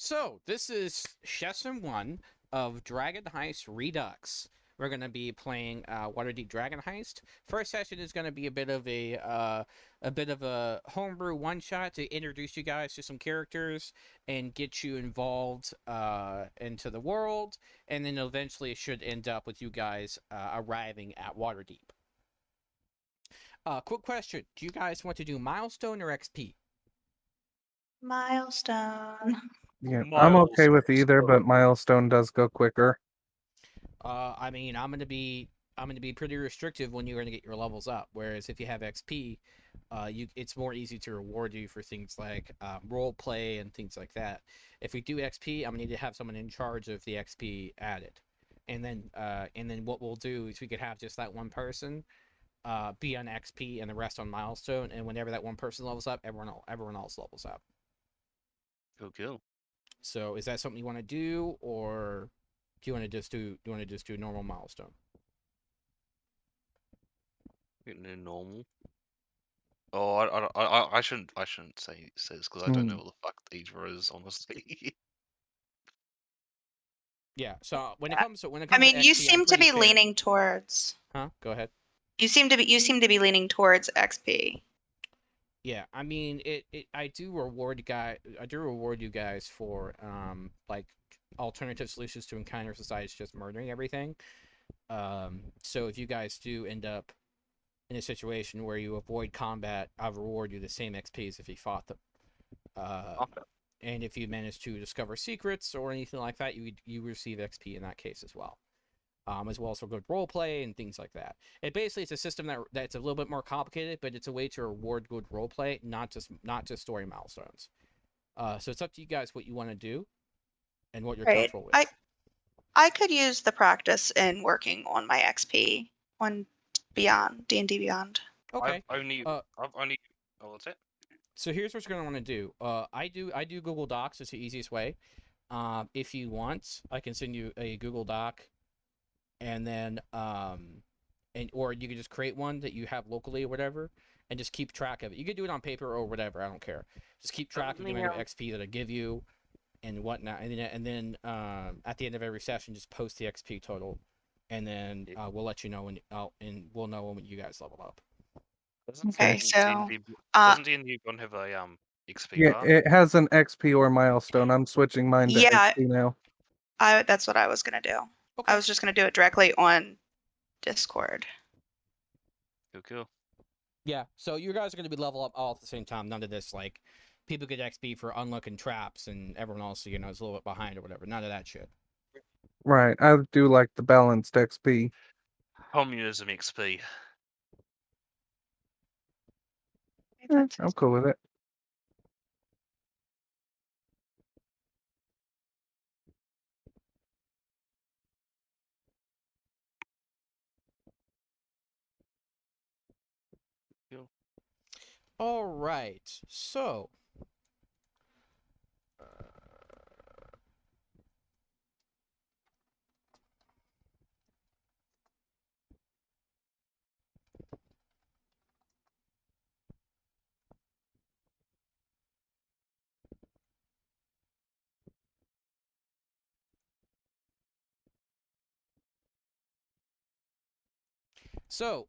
So, this is Session 1 of Dragon Heist Redux. We're going to be playing Waterdeep Dragon Heist. First session is going to be a bit of a homebrew one-shot to introduce you guys to some characters and get you involved into the world, and then eventually it should end up with you guys arriving at Waterdeep. Quick question. Do you guys want to do milestone or XP? Milestone. Yeah, I'm okay with either, but milestone does go quicker. I mean, I'm gonna be pretty restrictive when you're gonna get your levels up. Whereas if you have XP, it's more easy to reward you for things like role play and things like that. If we do XP, I'm gonna need to have someone in charge of the XP added, and then what we'll do is we could have just that one person be on XP and the rest on milestone, and whenever that one person levels up, everyone else levels up. Cool. So is that something you want to do, or do you want to just do normal milestone? Normal. Oh, I shouldn't say this because I don't know what the fuck either is, honestly. Yeah. So when it comes to you XP, seem to be leaning towards. Huh? Go ahead. You seem to be leaning towards XP. Yeah, I mean I do reward you guys for like alternative solutions to encounters besides just murdering everything. So if you guys do end up in a situation where you avoid combat, I'll reward you the same XP as if you fought them. Okay. And if you manage to discover secrets or anything like that, you receive XP in that case as well. As well as for good role play and things like that. It's a system that's a little bit more complicated, but it's a way to reward good role play, not just story milestones. So it's up to you guys what you want to do and what you're comfortable with. I could use the practice in working on my XP on Beyond D&D Beyond. Okay. I've only. Oh, that's it. So here's what you're gonna want to do. I do Google Docs. It's the easiest way. If you want, I can send you a Google Doc, and then or you could just create one that you have locally or whatever, and just keep track of it. You could do it on paper or whatever. I don't care. Just keep track of the amount of XP that I give you, and whatnot. And then at the end of every session, just post the XP total, and then we'll let you know and we'll know when you guys level up. Okay, so doesn't D&D have a XP bar? It has an XP or milestone. I'm switching mine to XP now. That's what I was gonna do. Okay. I was just gonna do it directly on Discord. Cool. Yeah, so you guys are going to be level up all at the same time. None of this, like, people get XP for unlocking traps and everyone else, is a little bit behind or whatever. None of that shit. Right, I do like the balanced XP. Communism XP. I'm cool with it. All right, so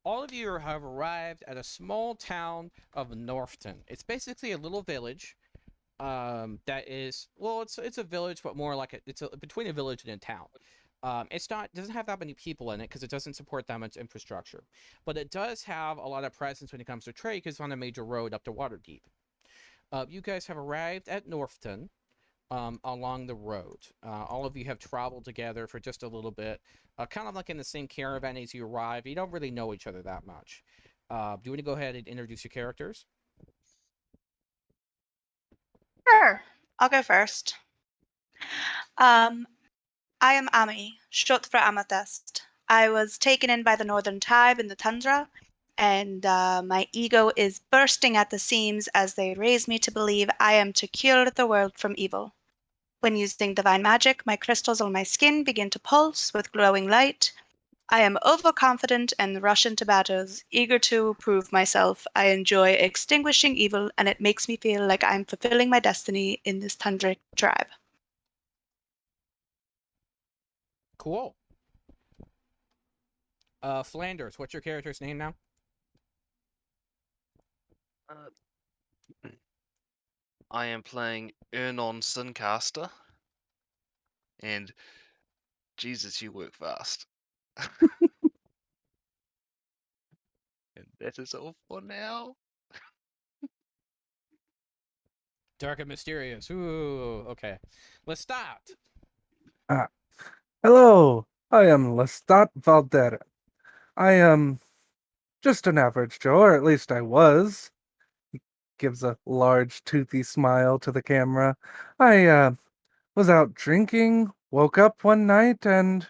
all of you have arrived at a small town of Norfton. It's basically a little village. That is, well, it's a village, but more like it's between a village and a town. Doesn't have that many people in it because it doesn't support that much infrastructure, but it does have a lot of presence when it comes to trade because it's on a major road up to Waterdeep. You guys have arrived at Norfton. Along the road. All of you have traveled together for just a little bit, kind of like in the same caravan as you arrive. You don't really know each other that much. Do you want to go ahead and introduce your characters? Sure, I'll go first. I am Ami, short for Amethyst. I was taken in by the northern tide in the tundra, and my ego is bursting at the seams as they raise me to believe I am to cure the world from evil. When using divine magic, my crystals on my skin begin to pulse with glowing light. I am overconfident and rush into battles, eager to prove myself. I enjoy extinguishing evil, and it makes me feel like I'm fulfilling my destiny in this tundra tribe. Cool. Flanders, what's your character's name now? I am playing Ernon Suncaster, and Jesus, you work fast. And that is all for now. Dark and mysterious. Ooh, okay. Lestat. Hello, I am Lestat Valdera. I am just an average Joe, or at least I was. He gives a large, toothy smile to the camera. I was out drinking, woke up one night, and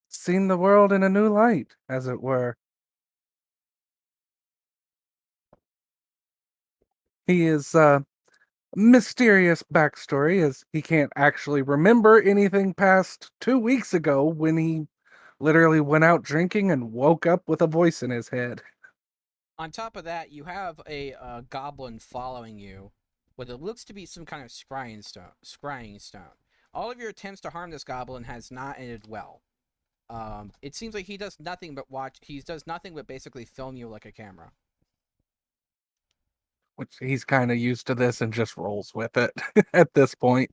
seen the world in a new light, as it were. He is mysterious backstory as he can't actually remember anything past 2 weeks ago when he literally went out drinking and woke up with a voice in his head. On top of that, you have a goblin following you with it looks to be some kind of scrying stone. All of your attempts to harm this goblin has not ended well. It seems like he does nothing but watch. He does nothing but basically film you like a camera. Which he's kind of used to this and just rolls with it at this point.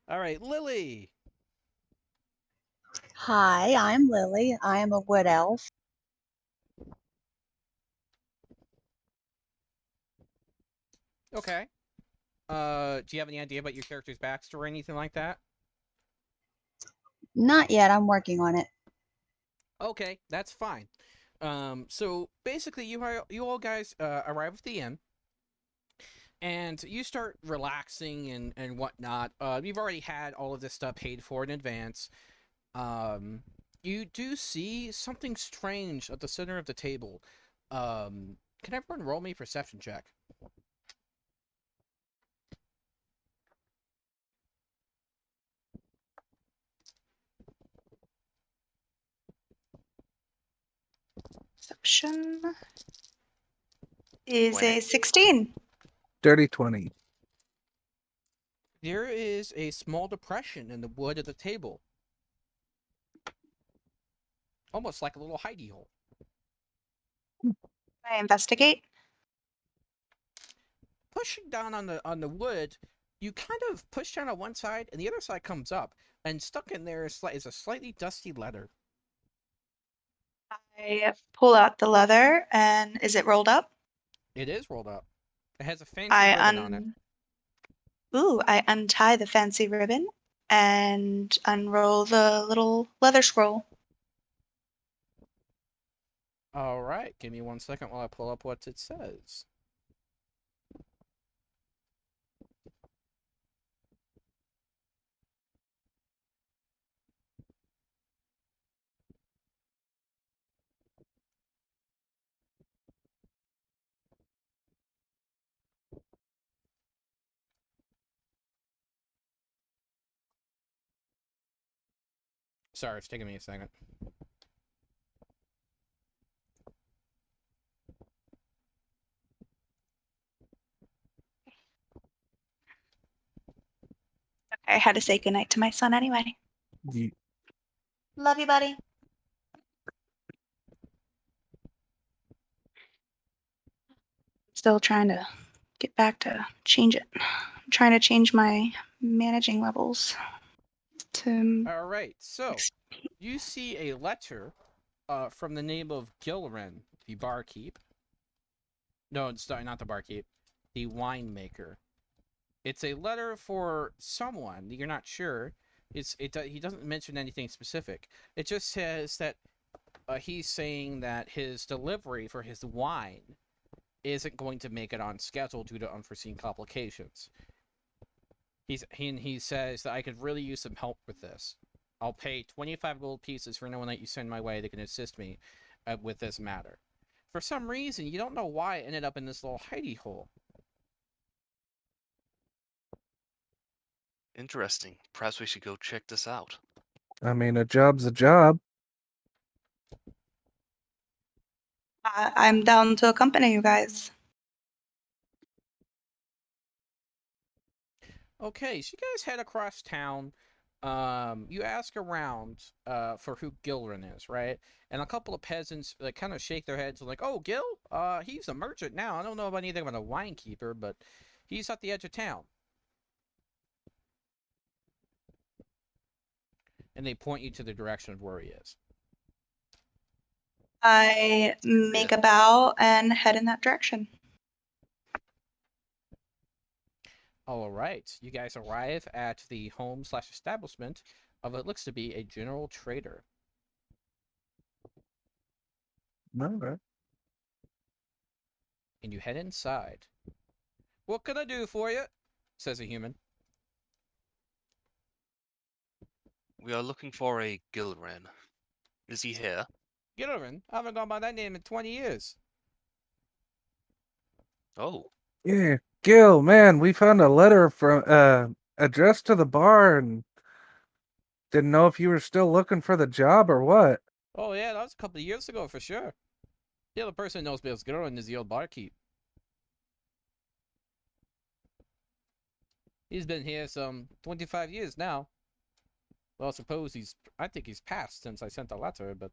All right, Lily. Hi, I'm Lily. I am a wood elf. Okay. Do you have any idea about your character's backstory or anything like that? Not yet, I'm working on it. Okay, that's fine. So basically, you all guys arrive at the inn, and you start relaxing and whatnot. You've already had all of this stuff paid for in advance. You do see something strange at the center of the table. Can everyone roll me a perception check? Perception is When a it- 16. Dirty 20. There is a small depression in the wood of the table, almost like a little hidey hole. I investigate. Pushing down on the wood, you kind of push down on one side, and the other side comes up, and stuck in there is a slightly dusty letter. I pull out the leather, and is it rolled up? It is rolled up. It has a fancy I ribbon on it. I untie the fancy ribbon and unroll the little leather scroll. All right, give me 1 second while I pull up what it says. Sorry, it's taking me a second. I had to say goodnight to my son anyway. Ye- Love you, buddy. Still trying to get back to change it. I'm trying to change my managing levels to All right, so you see a letter from the name of Gilren, the barkeep. No, it's not the barkeep, the winemaker. It's a letter for someone you're not sure. He doesn't mention anything specific. It just says that he's saying that his delivery for his wine isn't going to make it on schedule due to unforeseen complications. He says that I could really use some help with this. I'll pay 25 gold pieces for anyone that you send my way that can assist me with this matter. For some reason, you don't know why it ended up in this little hidey hole. Interesting. Perhaps we should go check this out. I mean, a job's a job. I'm down to accompany you guys. Okay, so you guys head across town. you ask around for who Gilrin is, right? And a couple of peasants like kind of shake their heads like, "Oh, Gil? He's a merchant now. I don't know about anything about a wine keeper, but he's at the edge of town." And they point you to the direction of where he is. I make a bow and head in that direction. All right, you guys arrive at the home/establishment of what looks to be a general trader. Okay. And you head inside. "What can I do for you?" says a human. We are looking for a Gilren. Is he here? Gilrin? I haven't gone by that name in 20 years. Oh, Yeah, Gil, man, we found a letter from addressed to the bar and didn't know if you were still looking for the job or what. Oh, yeah, that was a couple of years ago for sure. The other person who knows me as Gilrin is the old barkeep. He's been here some 25 years now. Well, I think he's passed since I sent the letter, but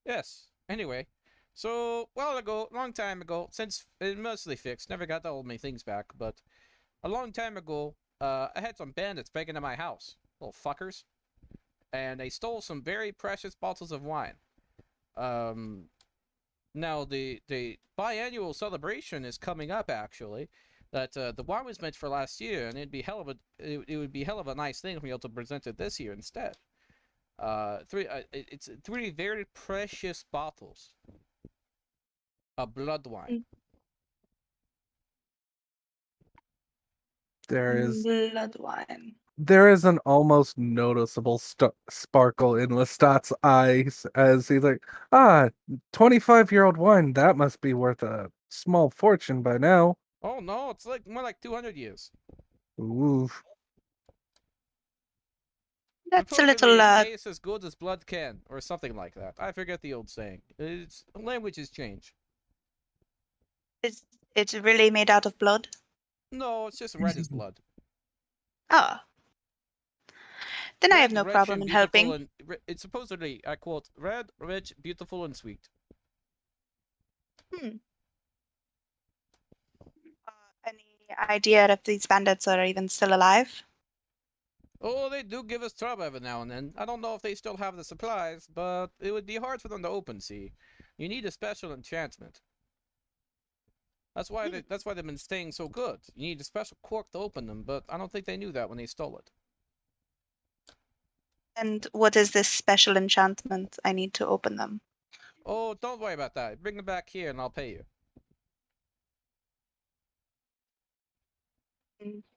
yes. Anyway, so, long time ago, since it mostly fixed, never got all my things back, but a long time ago, I had some bandits break into my house. Little fuckers. And they stole some very precious bottles of wine. Now the biannual celebration is coming up actually. That the wine was meant for last year, and it would be hell of a nice thing for me to present it this year instead. It's three very precious bottles of blood wine. Blood wine. There is an almost noticeable sparkle in Lestat's eyes as he's like, 25-year-old wine, that must be worth a small fortune by now. Oh no, it's like more like 200 years. Ooh. That's a little Supposedly it tastes as good as blood can, or something like that. I forget the old saying. Languages change. it's really made out of blood. No, it's just red as blood. Oh. Then I have Red, no rich, problem and in beautiful, helping. and it's supposedly, I quote, red, rich, beautiful, and sweet. Any idea if these bandits are even still alive? Oh, they do give us trouble every now and then. I don't know if they still have the supplies, but it would be hard for them to open. See, you need a special enchantment. That's why they've been staying so good. You need a special cork to open them, but I don't think they knew that when they stole it. And what is this special enchantment I need to open them? Oh, don't worry about that. Bring them back here and I'll pay you.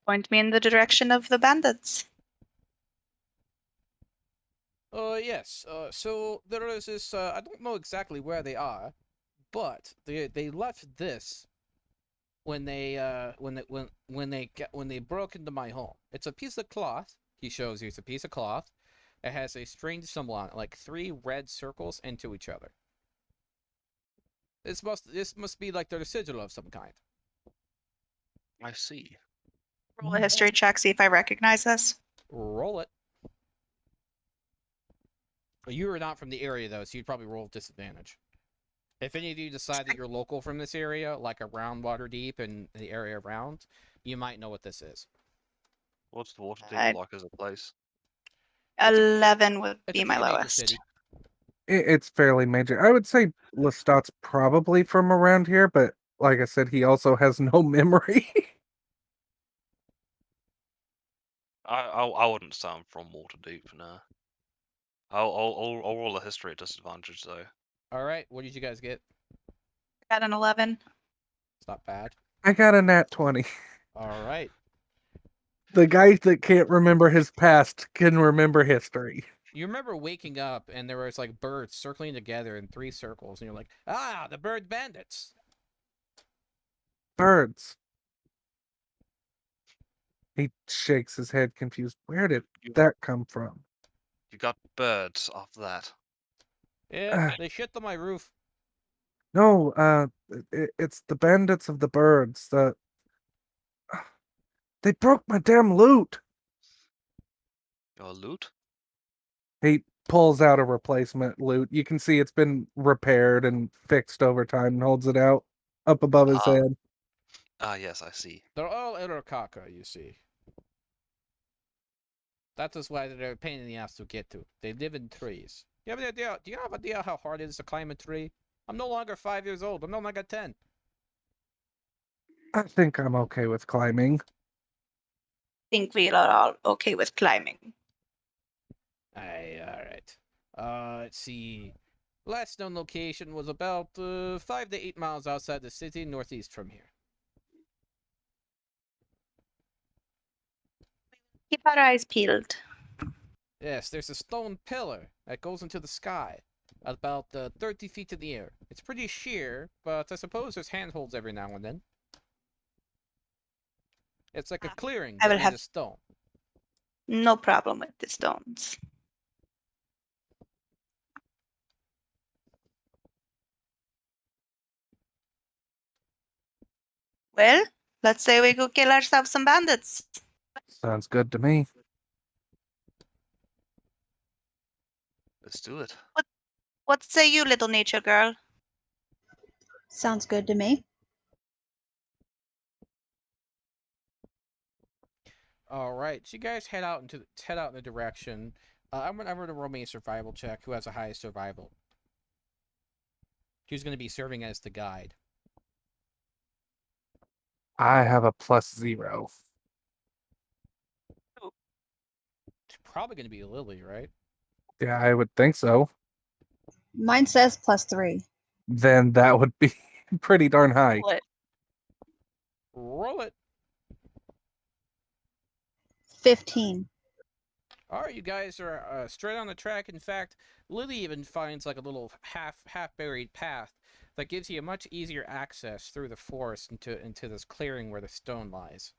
Point me in the direction of the bandits. Yes. So there is this. I don't know exactly where they are, but they left this when they broke into my home. It's a piece of cloth. He shows you it's a piece of cloth. It has a strange symbol on it, like 3 red circles into each other. This must be like their sigil of some kind. I see. Roll a history check, see if I recognize this. Roll it. You are not from the area though, so you'd probably roll disadvantage. If any of you decide that you're local from this area, like around Waterdeep and the area around, you might know what this is. What's the Waterdeep I- like as a place? 11 would It's be a my pretty major lowest. city. It's fairly major. I would say Lestat's probably from around here, but like I said, he also has no memory. I wouldn't say I'm from Waterdeep, no. I'll roll a history at disadvantage though. All right, what did you guys get? Got an 11. It's not bad. I got a nat 20. All right. The guy that can't remember his past can remember history. You remember waking up and there was like birds circling together in 3 circles, and you're like, the bird bandits. Birds. He shakes his head confused. Where did that come from? You got birds off that. Yeah, they shit on my roof. No, it's the bandits of the birds. They broke my damn loot. Or loot? He pulls out a replacement loot. You can see it's been repaired and fixed over time and holds it out up above his Ah. head. Ah, yes, I see. They're all Irakaka, you see. That is why they're a pain in the ass to get to. They live in trees. You have an idea? Do you have an idea how hard it is to climb a tree? I'm no longer 5 years old. I'm no longer 10. I think I'm okay with climbing. Think we are all okay with climbing. Aye, alright. Let's see. Last known location was about 5 to 8 miles outside the city, northeast from here. Keep our eyes peeled. Yes, there's a stone pillar that goes into the sky, at about 30 feet in the air. It's pretty sheer, but I suppose there's handholds every now and then. It's like a clearing, I but will made have- of stone. No problem with the stones. Well, let's say we go kill ourselves some bandits. Sounds good to me. Let's do it. What say you, little nature girl? Sounds good to me. All right, so you guys head out in the direction. I'm gonna roll me a survival check. Who has the highest survival? Who's gonna be serving as the guide? I have a +0. It's probably gonna be Lily, right? Yeah, I would think so. Mine says +3. Then that would be pretty darn high. What? Roll it. 15. All right, you guys are straight on the track. In fact, Lily even finds like a little half buried path that gives you a much easier access through the forest into this clearing where the stone lies.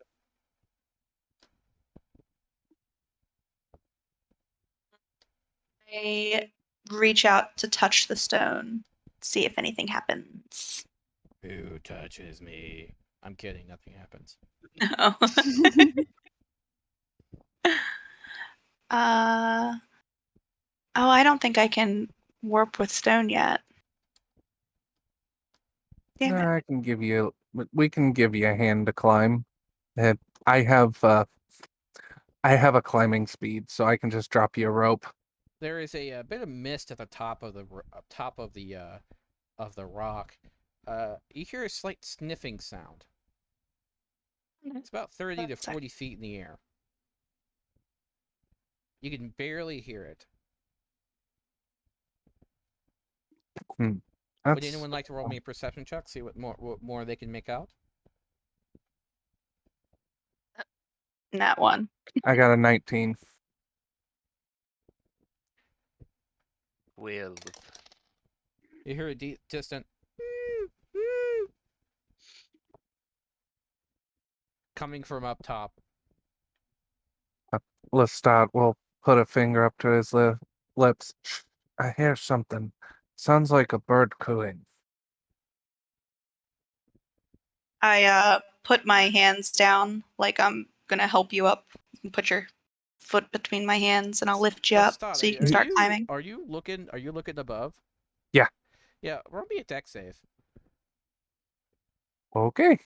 I reach out to touch the stone, see if anything happens. Who touches me? I'm kidding. Nothing happens. No. Oh, I don't think I can warp with stone yet. Damn it. Nah, I can give you. We can give you a hand to climb. And I have a climbing speed, so I can just drop you a rope. There is a bit of mist at the top of the rock. You hear a slight sniffing sound. It's about 30 to 40 feet in the air. You can barely hear it. Would That's anyone like to roll me a perception check? See what more they can make out? That one. I got a 19. Well, You hear a distant coming from up top. Lestat will put a finger up to his lips. Shh, I hear something. Sounds like a bird cooing. I put my hands down like I'm gonna help you up. You can put your foot between my hands and I'll lift you up Stop. so you can start climbing. Are you looking above? Yeah. Yeah, roll me a deck save. Okay,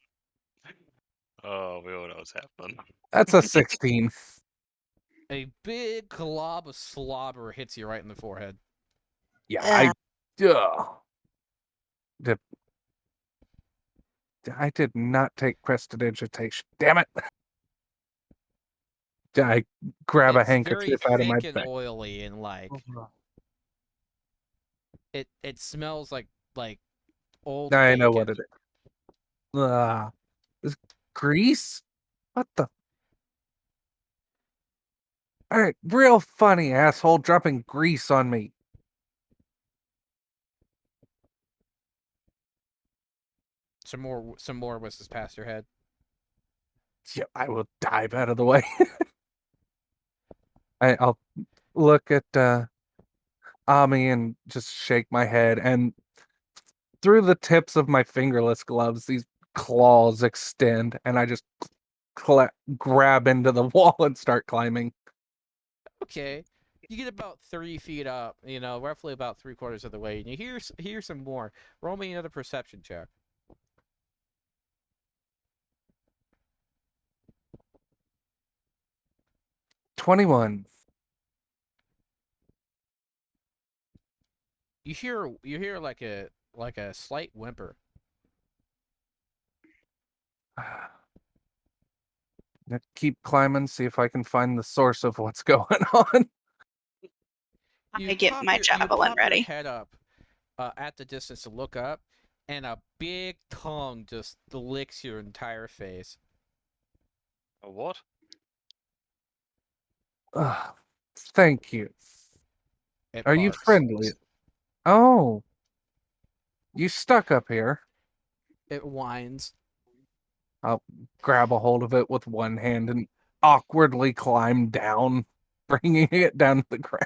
oh, we all know what's happening. that's a 16. A big glob of slobber hits you right in the forehead. Yeah, Ugh. I did not take prestidigitation. Damn it! I grab a It's very handkerchief out of my thick and bag. oily, and like it smells like old I bacon. know what it is. Is grease? What the? All right, real funny, asshole, dropping grease on me. Some more whistles past your head. Yeah, I will dive out of the way. I'll look at Ami and just shake my head, and through the tips of my fingerless gloves, these claws extend, and I just grab into the wall and start climbing. Okay. You get about 30 feet up, roughly about 3/4 of the way, and you hear some more. Roll me another perception check. 21. You hear like a slight whimper. Gonna keep climbing, see if I can find the source of what's going on. I get my You javelin pop your ready. head up at the distance to look up, and a big tongue just licks your entire face. A what? Ugh, thank you. It Are you barks. friendly? Oh, you stuck up here. It whines. I'll grab a hold of it with one hand and awkwardly climb down, bringing it down to the ground.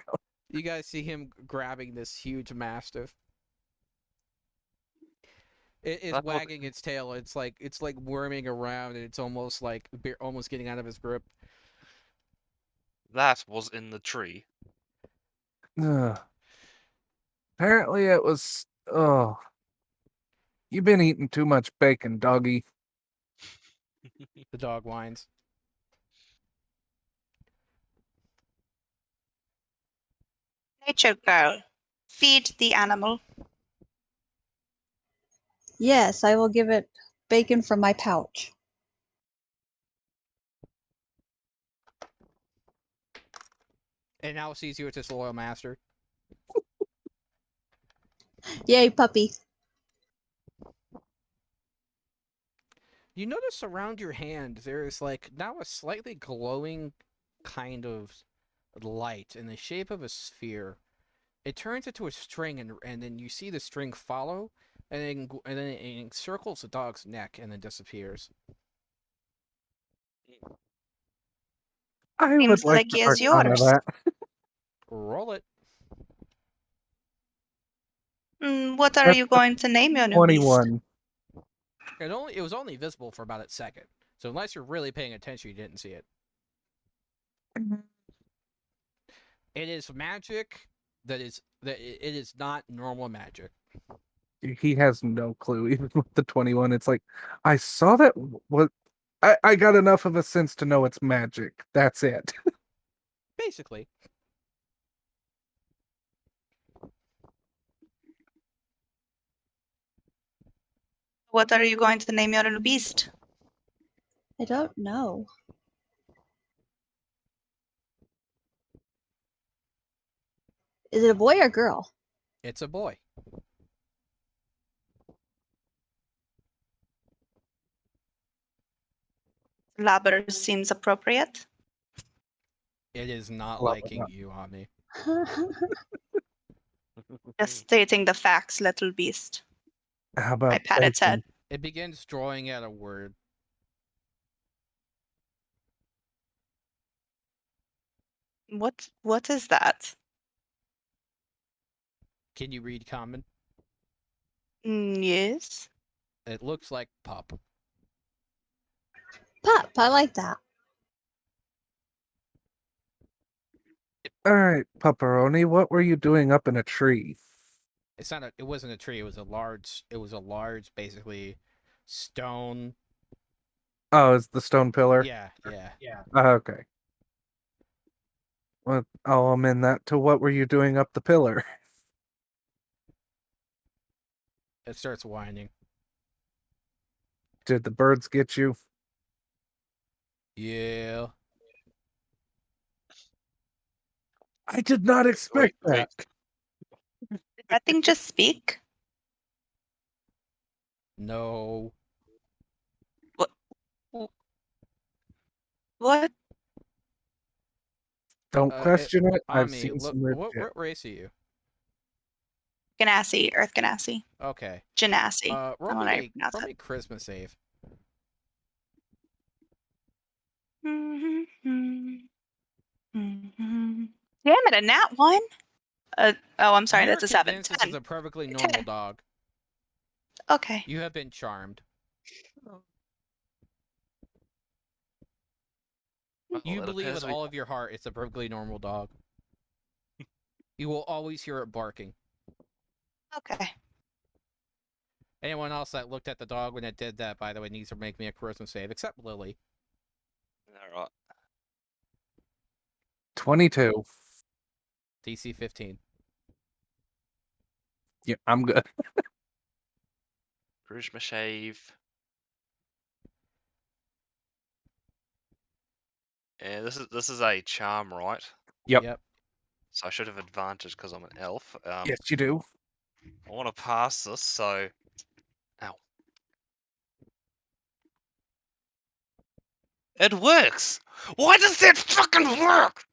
You guys see him grabbing this huge mastiff. It is That was wagging its tail. It's like worming around, and it's almost like almost getting out of his grip. that was in the tree. Ugh. Apparently it was. Oh, you've been eating too much bacon, doggy. The dog whines. Nature girl, feed the animal. Yes, I will give it bacon from my pouch. It now sees you as its loyal master. Yay, puppy. You notice around your hand there is like now a slightly glowing kind of light in the shape of a sphere. It turns into a string, and then you see the string follow, and then it encircles the dog's neck and then disappears. I would Seems like like to he is arcana yours. that. Roll it. What are That's you going to name your new beast? 21. It was only visible for about a second, so unless you're really paying attention, you didn't see it. It is magic it is not normal magic. He has no clue, even with the 21. It's like, I saw that. What? I got enough of a sense to know it's magic. That's it. Basically, What are you going to name your new beast? I don't know. Is it a boy or girl? it's a boy. Labber seems appropriate. It is not Love it. liking you, Omni. Just stating the facts, little beast. How I about pat its head. bacon? It begins drawing out a word. What is that? Can you read common? Yes. It looks like pup. Pup, I like that. All right, Pepperoni, what were you doing up in a tree? It wasn't a tree, it was a large basically stone. Oh, it's the stone pillar? Yeah. Okay. Well, I'll amend that to what were you doing up the pillar? It starts whining. Did the birds get you? Yeah. I did not expect that. Did that thing just speak? No. What? Don't question it. I've Ami, seen look, some weird what shit. race are you? Ganassi, Earth Ganassi. Okay. Genassi. Roll I'm me gonna a pronounce roll that. me charisma save. Damn it, a nat one? Oh, I'm sorry, You're that's a 7. convinced this 10. is a perfectly A normal 10. dog. Okay. You have been charmed. Well, You it believe appears with all of your heart it's a perfectly normal dog. You will always hear it barking. Okay. Anyone else that looked at the dog when it did that, by the way, needs to make me a charisma save, except Lily. All right. 22. DC 15. Yeah, I'm good. Charisma shave. Yeah, this is a charm, right? Yep. So I should have advantage because I'm an elf. Yes, you do. I want to pass this, so. Ow. It works! Why does that fucking work?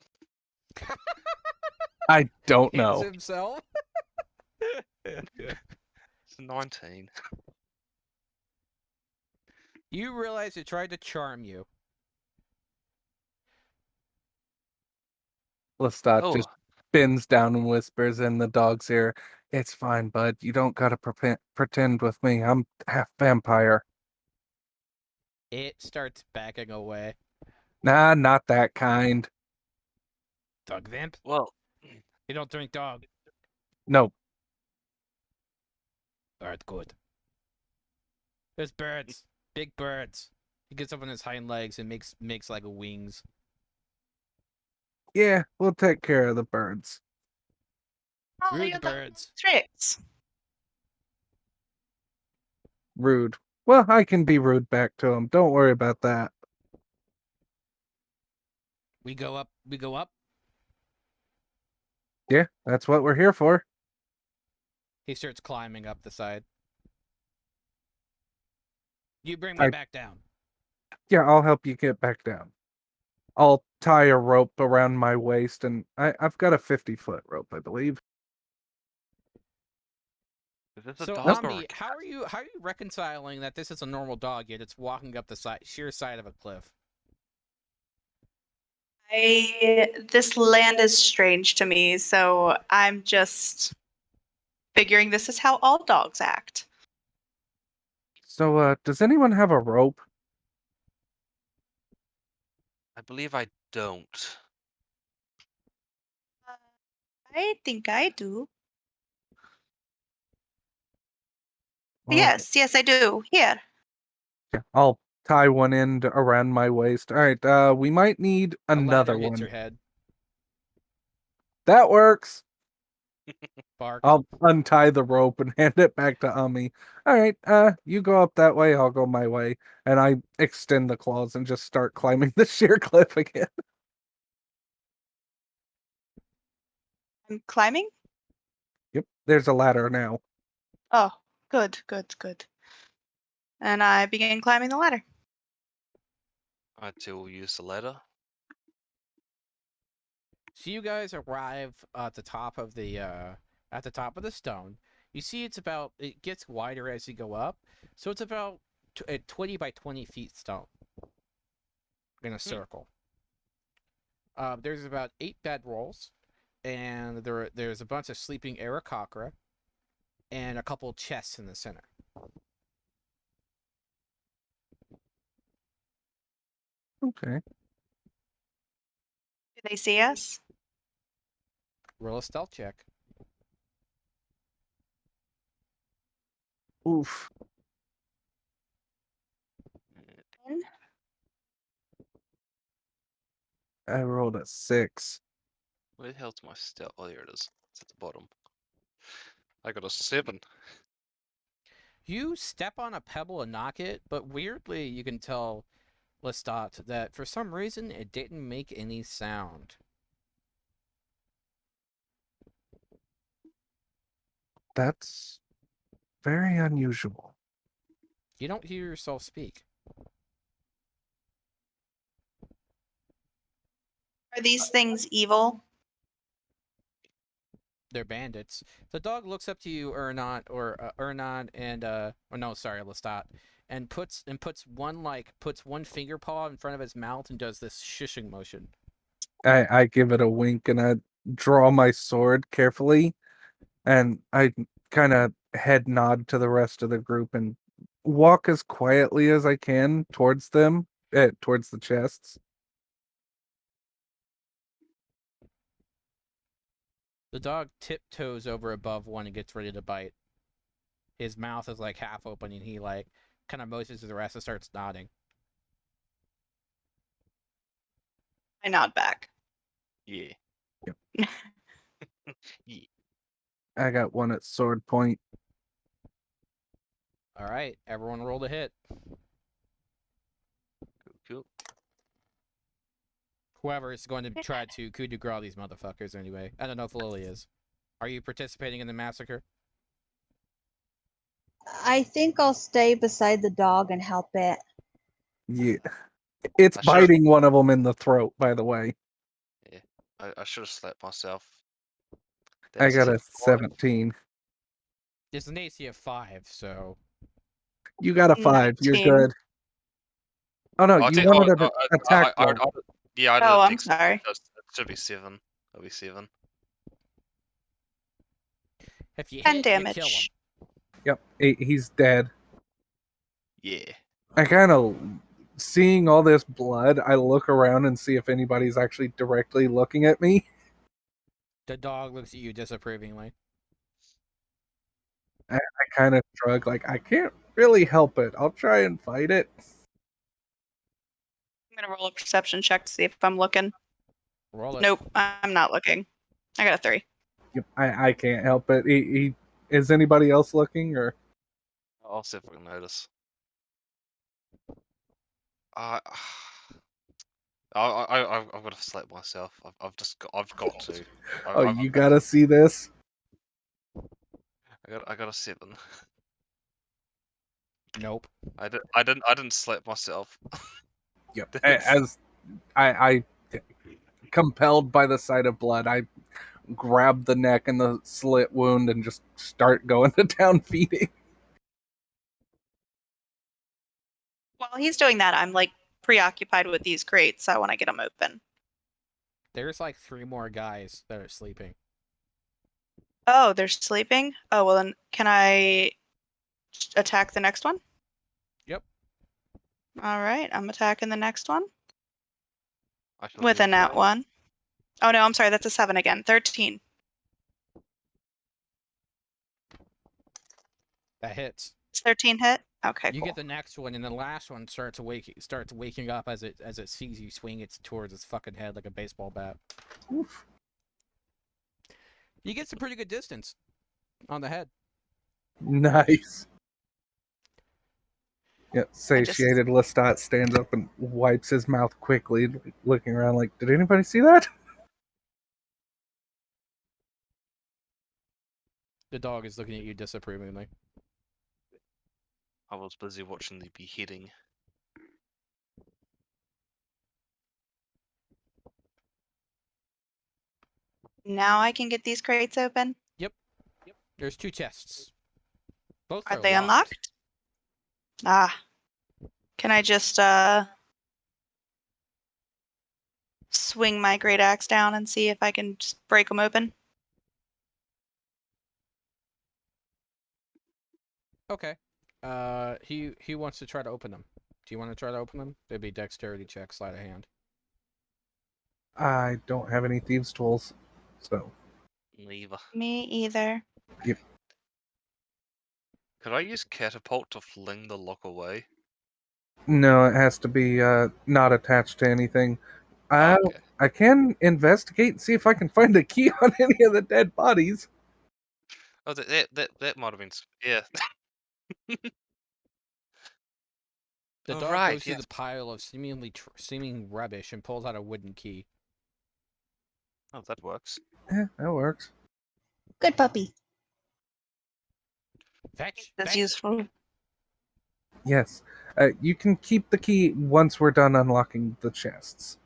I don't Hits know. himself. It's 19. You realize it tried to charm you. Lestat Oh, just bends down and whispers in the dog's ear. It's fine, bud. You don't gotta pretend with me. I'm half vampire. It starts backing away. Nah, not that kind. Dog vamp? well. You don't drink dog. No. Alright, good. There's birds. Big birds. He gets up on his hind legs and makes like wings. Yeah, we'll take care of the birds. Oh, Rude you're the birds. tricks. Rude. Well, I can be rude back to him. Don't worry about that. We go up. We go up. Yeah, that's what we're here for. He starts climbing up the side. You bring me back down. Yeah, I'll help you get back down. I'll tie a rope around my waist, and I've got a 50-foot rope, I believe. Is this a So, dog or Ami, a cat? how are you reconciling that this is a normal dog yet it's walking up the sheer side of a cliff? This land is strange to me, so I'm just figuring this is how all dogs act. So, does anyone have a rope? I believe I don't. I think I do. Well, Yes, I do. Here. yeah, I'll tie one end around my waist. All right, we might need A ladder another hits one. your head. That works. Bark. I'll untie the rope and hand it back to Ami. All right, you go up that way, I'll go my way. And I extend the claws and just start climbing the sheer cliff again. I'm climbing. Yep, there's a ladder now. Oh, good. And I begin climbing the ladder. I too will use the ladder. So you guys arrive at the top of the stone. You see it gets wider as you go up. So it's about 20 by 20 feet stone in a circle. There's about 8 bedrolls, and there's a bunch of sleeping Aarakocra, and a couple chests in the center. Okay. Do they see us? Roll a stealth check. Oof. I rolled a 6. Where the hell's my stealth? Oh, there it is. It's at the bottom. I got a 7. You step on a pebble and knock it, but weirdly you can tell, Lestat, that for some reason it didn't make any sound. That's very unusual. You don't hear yourself speak. Are these things evil? They're bandits. The dog looks up to you, Ernod, and Lestat, and puts one finger paw in front of his mouth and does this shushing motion. I give it a wink and I draw my sword carefully, and I kind of head nod to the rest of the group and walk as quietly as I can towards them, towards the chests. The dog tiptoes over above one and gets ready to bite. His mouth is like half open, and he like kind of motions to the rest and starts nodding. I nod back. Yeah. Yeah. I got one at sword point. All right, everyone roll to hit. Cool. Whoever is going to try to coup de grace these motherfuckers anyway. I don't know if Lily is. Are you participating in the massacre? I think I'll stay beside the dog and help it. Yeah. It's I should've- biting one of them in the throat, by the way. Yeah. I should have slapped myself. That I was got a a 5. 17. It's an AC of 5, so You got a 5. You're 19. good. Oh no, I'll you take- wanted oh, an attack roll. yeah, I Oh, did. I'm sorry. It should be 7. It'll be 7. if you 10 hit, you kill him. damage. Yep, he's dead. Yeah. I kind of, seeing all this blood, I look around and see if anybody's actually directly looking at me. The dog looks at you disapprovingly. I kind of shrug, like, I can't really help it. I'll try and fight it. I'm gonna roll a perception check to see if I'm looking. Roll it. Nope, I'm not looking. I got a 3. Yep, I can't help it. Is anybody else looking, or? I'll see if I can notice. I've got to slap myself. I've got to. Oh, you gotta see this. I got a 7. Nope. I didn't slap myself. Yep. That's- As I compelled by the sight of blood, I grab the neck and the slit wound and just start going to town feeding. While he's doing that, I'm like preoccupied with these crates. I want to get them open. There's like 3 more guys that are sleeping. Oh, they're sleeping? Oh, well then can I attack the next one? Yep. All right, I'm attacking the next one I shall with do a nat that. 1. Oh no, I'm sorry, that's a 7 again. 13. That hits. It's 13 hit? Okay, You cool. get the next one, and the last one starts waking up as it sees you swing it towards its fucking head like a baseball bat. Oof. You get some pretty good distance on the head. Nice. Yeah, satiated Lestat stands up and wipes his mouth quickly, looking around like, did anybody see that? The dog is looking at you disapprovingly. I was busy watching the beheading. Now I can get these crates open. There's 2 chests. Both Are are they locked. unlocked? Ah. Can I just swing my great axe down and see if I can just break them open? Okay. He wants to try to open them. Do you want to try to open them? It'd be dexterity check, sleight of hand. I don't have any thieves' tools, so. Neither. Me either. Could I use catapult to fling the lock away? No, it has to be not attached to anything. Okay. I can investigate and see if I can find a key on any of the dead bodies. Oh, that might have been. Yeah. The Oh, dog right, goes through yes. the pile of seeming rubbish and pulls out a wooden key. Oh, that works. Yeah, that works. Good puppy. Fetch! That's Fetch! useful. Yes. You can keep the key once we're done unlocking the chests.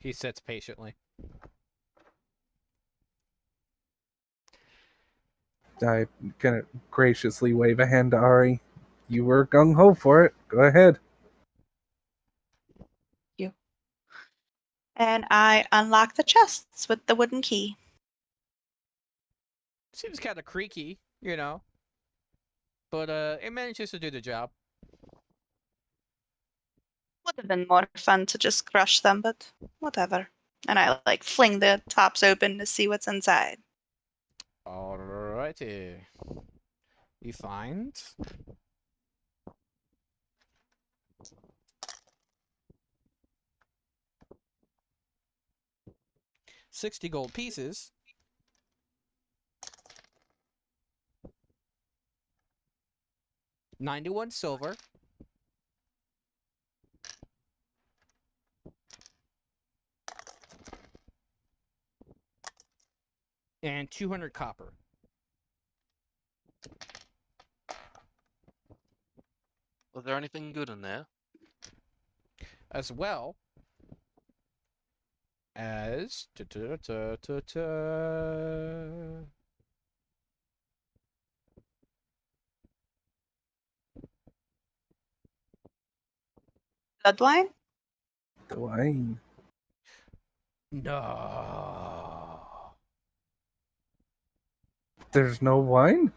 He sits patiently. I kind of graciously wave a hand to Ari. You were gung ho for it. Go ahead. And I unlock the chests with the wooden key. Seems kind of creaky, you know. But it manages to do the job. Would have been more fun to just crush them, but whatever. And I like fling the tops open to see what's inside. Alrighty. You find 60 gold pieces, 91 silver, and 200 copper. Was there anything good in there? As well as Bloodwine? The wine. no. There's no wine?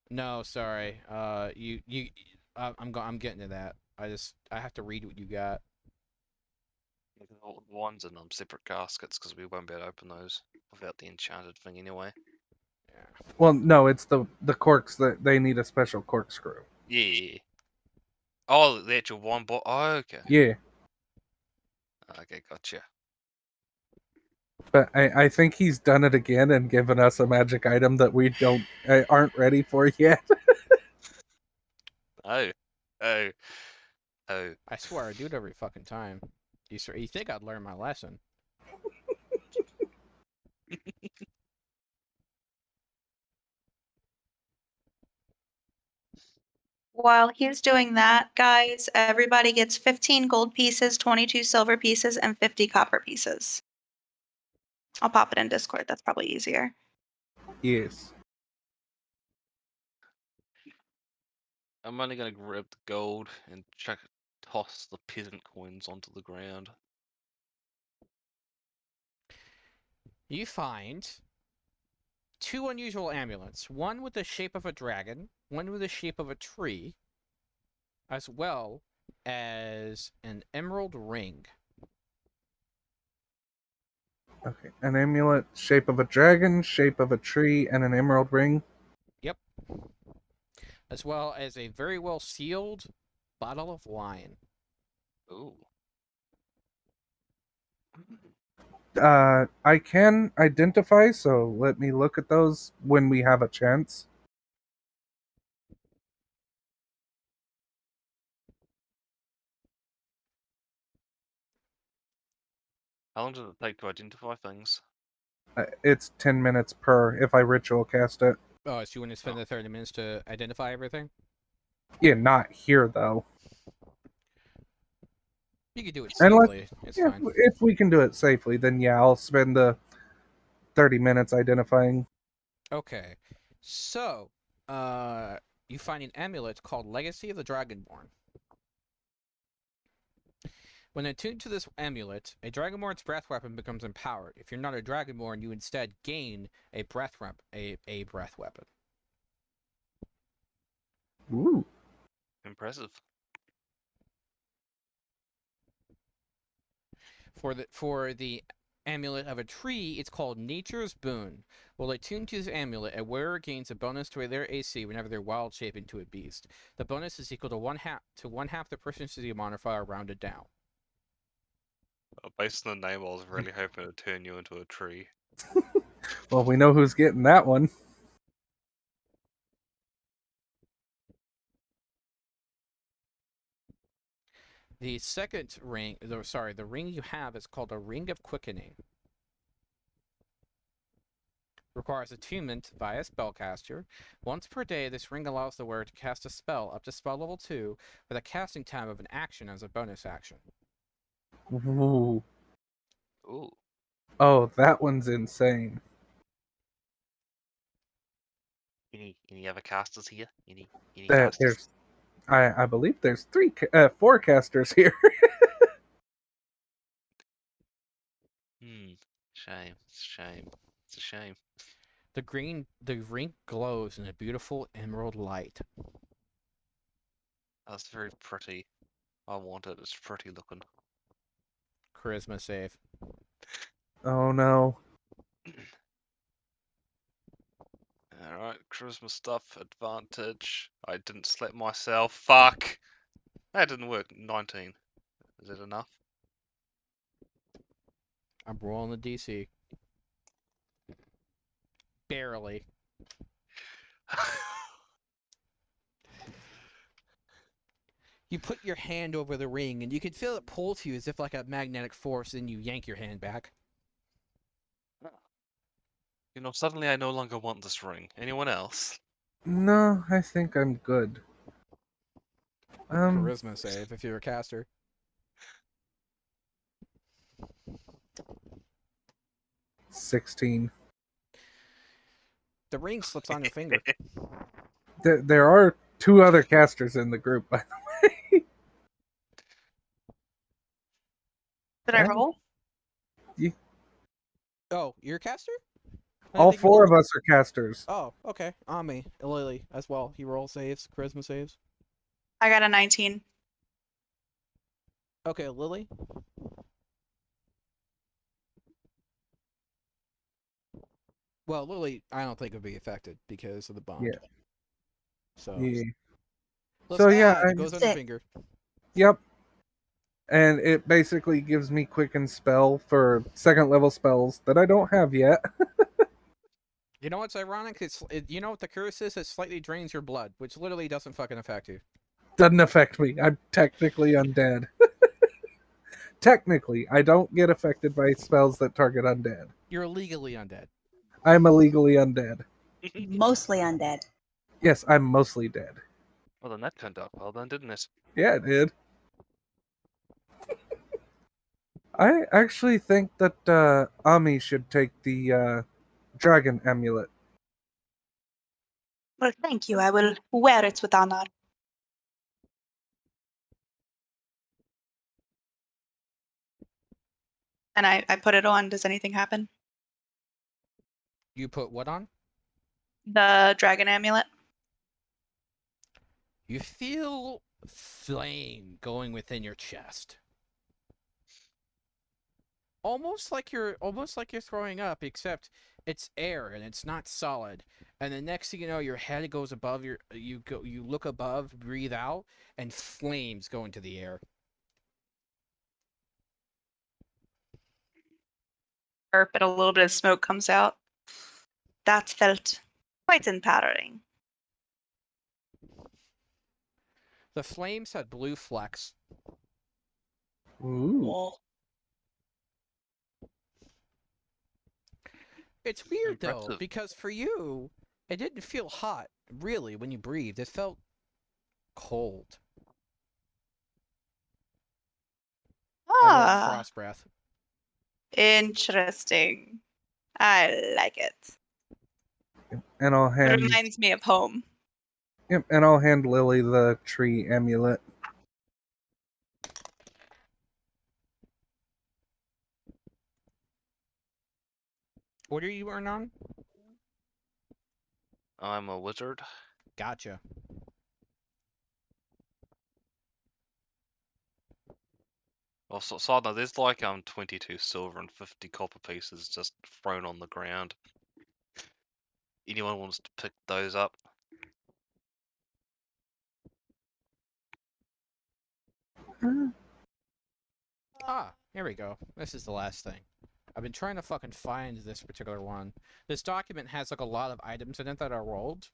No, sorry. I'm getting to that. I have to read what you got. All the ones in separate caskets because we won't be able to open those without the enchanted thing anyway. Yeah. Well, no, it's the corks that they need a special corkscrew. Yeah. Oh, the actual wine bottle. Oh, okay. Yeah, Okay, gotcha. but I think he's done it again and given us a magic item that we aren't ready for yet. Oh. Oh. Oh. I swear I do it every fucking time. You think I'd learn my lesson? While he's doing that, guys, everybody gets 15 gold pieces, 22 silver pieces, and 50 copper pieces. I'll pop it in Discord. That's probably easier. Yes. I'm only gonna grab the gold and toss the peasant coins onto the ground. You find 2 unusual amulets. One with the shape of a dragon, one with the shape of a tree, as well as an emerald ring. Okay. An amulet, shape of a dragon, shape of a tree, and an emerald ring. Yep. As well as a very well sealed bottle of wine. Ooh. I can identify, so let me look at those when we have a chance. How long does it take to identify things? It's 10 minutes per if I ritual cast it. Oh, so you want to spend the 30 minutes to identify everything? Yeah, not here though. You can do it Unless safely. It's if, fine. if we can do it safely, then yeah, I'll spend the 30 minutes identifying. Okay. So, you find an amulet called Legacy of the Dragonborn. When attuned to this amulet, a Dragonborn's breath weapon becomes empowered. If you're not a Dragonborn, you instead gain a breath weapon. Ooh. Impressive. For the amulet of a tree, it's called Nature's Boon. While attuned to this amulet, a wearer gains a bonus to their AC whenever they're wild shape into a beast. The bonus is equal to one half the proficiency modifier rounded down. Based on the name, I was really hoping to turn you into a tree. Well, we know who's getting that one. The second ring, the ring you have is called a Ring of Quickening. Requires attunement via spellcaster. Once per day, this ring allows the wearer to cast a spell up to spell level 2 with a casting time of an action as a bonus action. Ooh. Ooh. Oh, that one's insane. Any other casters here? Any That casters? there's, I believe there's four casters here. Shame. Shame. It's a shame. The ring glows in a beautiful emerald light. That's very pretty. I want it. It's pretty looking. charisma save. Oh no. Alright, charisma stuff, advantage. I didn't slap myself. Fuck! That didn't work. 19. Is that enough? I'm rolling the DC. Barely. You put your hand over the ring, and you can feel it pull to you as if like a magnetic force, and you yank your hand back. You know, suddenly I no longer want this ring. Anyone else? No, I think I'm good. Charisma save if you're a caster. $16. The ring slips on your finger. There are 2 other casters in the group, by the way. Did I Yeah. roll? Oh, you're a caster? I All think you 4 rolled- of us are casters. Oh, okay. Ami, Lily as well. He roll saves, charisma saves. I got a 19. Okay, Lily. Well, Lily, I don't think would be affected because of the bond. Yeah. So, Yeah. let's So, yeah, add. It goes on your Sick. finger. Yep. And it basically gives me quicken spell for 2nd level spells that I don't have yet. You know what's ironic? You know what the curse is? It slightly drains your blood, which literally doesn't fucking affect you. Doesn't affect me. I'm technically undead. Technically, I don't get affected by spells that target undead. You're illegally undead. I'm illegally undead. Mostly undead. Yes, I'm mostly dead. Well, then that turned out well, then, didn't it? Yeah, it did. I actually think that Ami should take the dragon amulet. Well, thank you. I will wear it with honor. And I put it on. Does anything happen? You put what on? The dragon amulet. You feel flame going within your chest. Almost like you're throwing up, except it's air and it's not solid. And the next thing you know, your head goes above you look above, breathe out, and flames go into the air. Burp and a little bit of smoke comes out. That felt quite empowering. The flames had blue flecks. Ooh. Cool. It's weird though, Impressive. because for you, it didn't feel hot, really, when you breathed. It felt cold. I rolled Ah, frost breath. interesting. I like it. And I'll It hand reminds me of home. and I'll hand Lily the tree amulet. What are you wearing on? I'm a wizard. Gotcha. Also, side note, there's like 22 silver and 50 copper pieces just thrown on the ground. Anyone wants to pick those up? Ah, here we go. This is the last thing. I've been trying to fucking find this particular one. This document has like a lot of items in it that are rolled,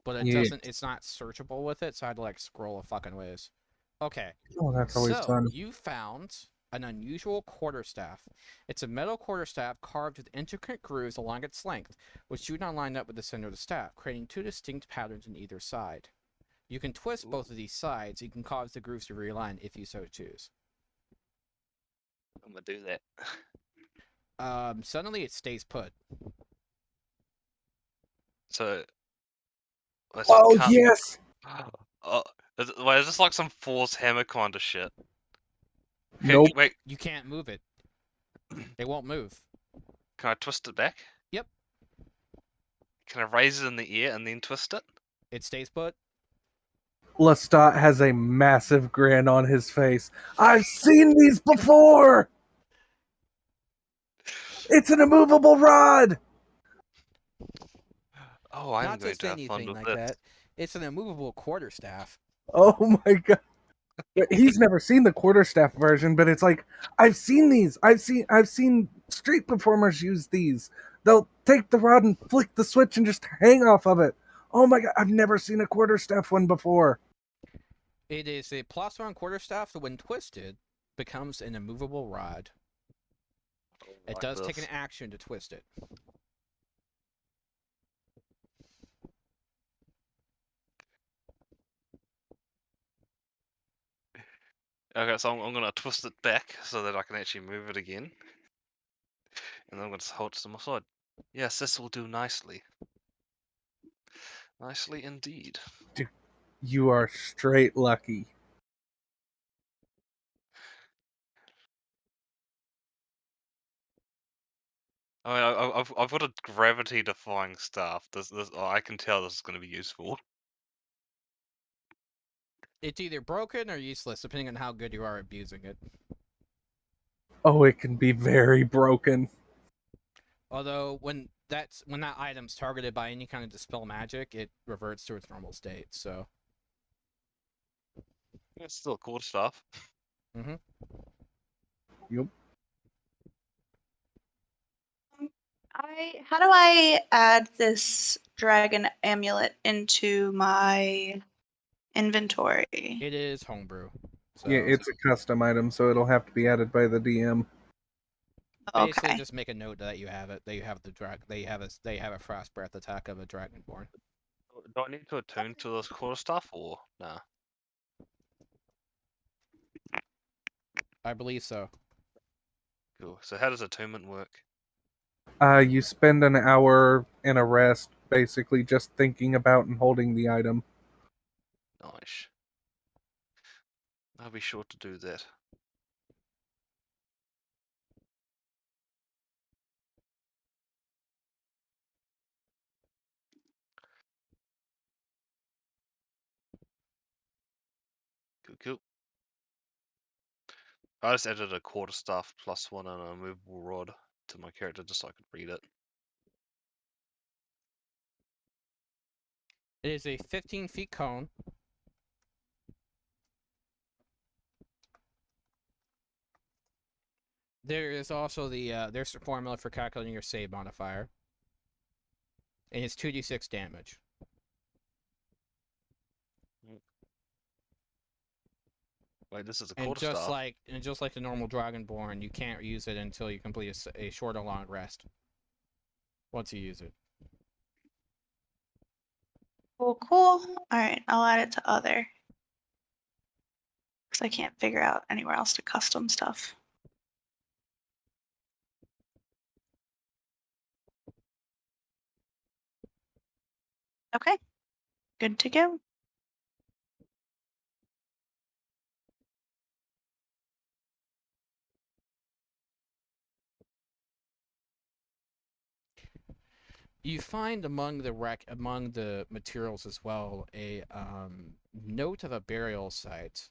but it Yeah. doesn't. It's not searchable with it, so I had to like scroll a fucking ways. Okay, Oh, that's always so fun. you found an unusual quarterstaff. It's a metal quarterstaff carved with intricate grooves along its length, which do not line up with the center of the staff, creating 2 distinct patterns on either side. You can twist both of these sides. You can cause the grooves to realign if you so choose. I'm gonna do that. Suddenly it stays put. So, let's Oh can't. yes. Oh, wait, is this like some Force Hammer kind of shit? Okay, Nope. wait, You can't move it. It won't move. can I twist it back? Yep. Can I raise it in the air and then twist it? It stays put. Lestat has a massive grin on his face. I've seen these before. It's an immovable rod! Oh, I'm Not going just to have fun anything with like this. that. It's an immovable quarterstaff. Oh my god. He's never seen the quarterstaff version, but it's like, I've seen these. I've seen street performers use these. They'll take the rod and flick the switch and just hang off of it. Oh my god, I've never seen a quarterstaff one before. It is a +1 quarterstaff that, when twisted, becomes an immovable rod. It Like does take an this. action to twist it. Okay, so I'm gonna twist it back so that I can actually move it again. And then I'm gonna hold it to my side. Yes, this will do nicely. Nicely indeed. You are straight lucky. I mean, I've got a gravity-defying staff. I can tell this is going to be useful. It's either broken or useless, depending on how good you are at abusing it. Oh, it can be very broken. Although, when that item's targeted by any kind of dispel magic, it reverts to its normal state, so... It's still cool stuff. Mm-hmm. Yep. How do I add this dragon amulet into my inventory? It is homebrew. So Yeah, it's a custom item, so it'll have to be added by the DM. basically Okay. just make a note that you have it. That you have the they have a frost breath attack of a dragonborn. Do I need to attune to this core stuff or nah? I believe so. Cool. So how does attunement work? You spend an hour in a rest, basically just thinking about and holding the item. Nice. I'll be sure to do that. Cool. I just added a quarterstaff +1 and a movable rod to my character just so I could read it. It is a 15-feet cone. There is also there's the formula for calculating your save modifier. And it's 2d6 damage. Wait, this is a And just quarterstaff. like the normal Dragonborn, you can't use it until you complete a short or long rest. Once you use it. Cool. All right, I'll add it to other. Because I can't figure out anywhere else to custom stuff. Okay, good to go. You find among the materials as well a note of a burial site,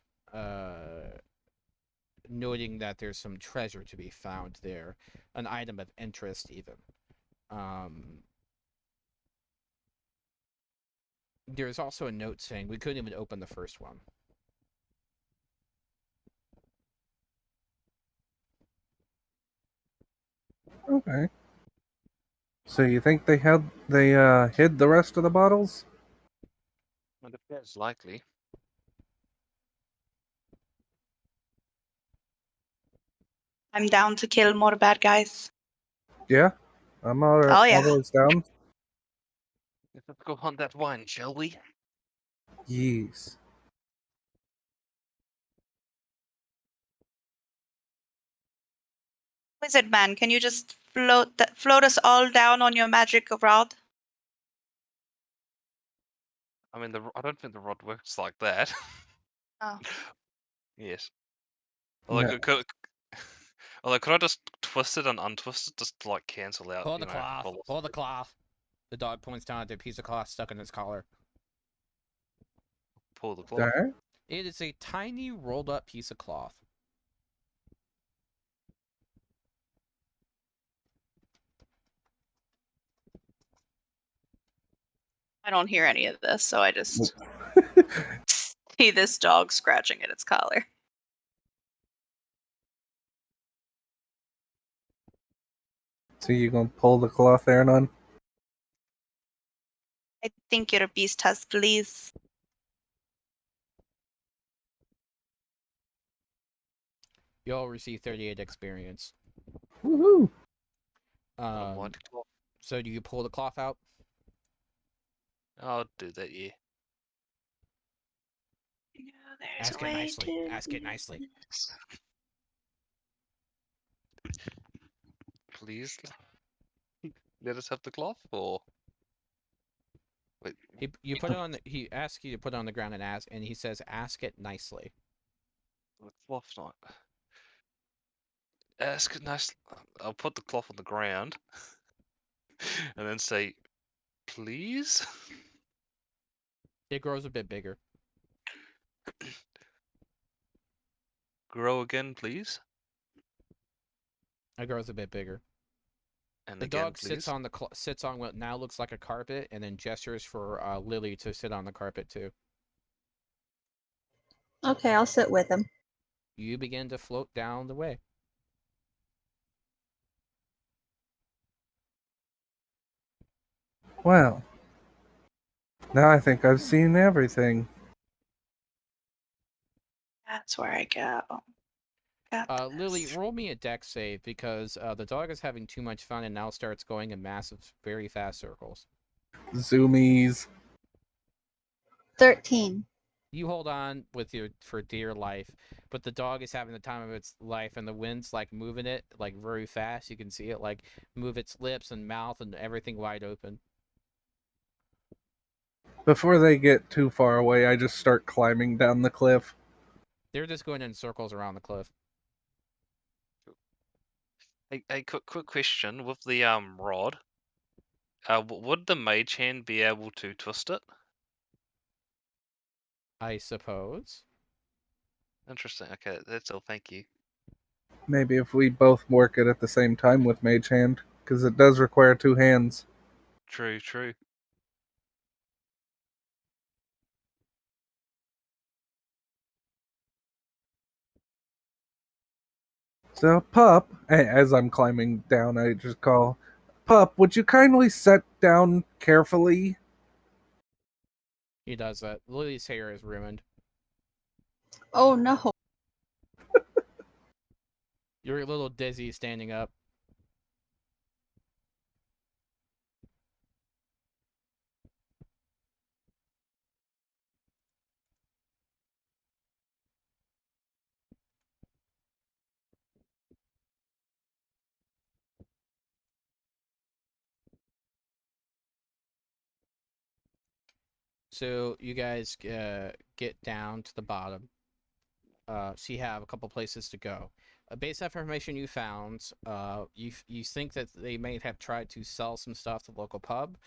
noting that there's some treasure to be found there, an item of interest even. There's also a note saying we couldn't even open the first one. Okay. So you think they hid the rest of the bottles? It appears likely. I'm down to kill more bad guys. Yeah, I'm Oh, yeah. always down. Let's go hunt that wine, shall we? Yes. Wizard man, can you just float us all down on your magic rod? I mean, I don't think the rod works like that. Oh. Yes. No. Although, could I just twist it and untwist it just to like cancel out, Pull the cloth. Pull the velocity? cloth. The dog points down at the piece of cloth stuck in its collar. Pull the cloth. Alright. It is a tiny rolled up piece of cloth. I don't hear any of this, so I just see this dog scratching at its collar. So you gonna pull the cloth, Aaron? I think your beast has fleas. You all receive 38 experience. Woohoo! What cloth? So do you pull the cloth out? I'll do that, yeah. There's Ask a it way nicely. to Ask it nicely. Please let us have the cloth, or wait, You put it on. He asks you to put it on the ground and ask, and he says, "Ask it nicely." the cloth not. Ask it nice. I'll put the cloth on the ground, and then say, please. It grows a bit bigger. Grow again, please. It grows a bit bigger. And The again, dog please. sits on what now looks like a carpet, and then gestures for Lily to sit on the carpet too. Okay, I'll sit with him. You begin to float down the way. Well, now I think I've seen everything. That's where I go. Got Lily, this. roll me a dex save because the dog is having too much fun and now starts going in massive, very fast circles. Zoomies. 13. You hold on with your for dear life, but the dog is having the time of its life, and the wind's like moving it like very fast. You can see it like move its lips and mouth and everything wide open. Before they get too far away, I just start climbing down the cliff. They're just going in circles around the cliff. A quick question with the rod. Would the mage hand be able to twist it? I suppose. Interesting. Okay, that's all. Thank you. Maybe if we both work it at the same time with Mage Hand, because it does require two hands. True, true. So, Pup, as I'm climbing down, I just call, Pup, would you kindly set down carefully? He does that. Lily's hair is ruined. Oh no. You're a little dizzy standing up. So you guys get down to the bottom. So you have a couple places to go. Based on information you found, you think that they may have tried to sell some stuff to the local pub.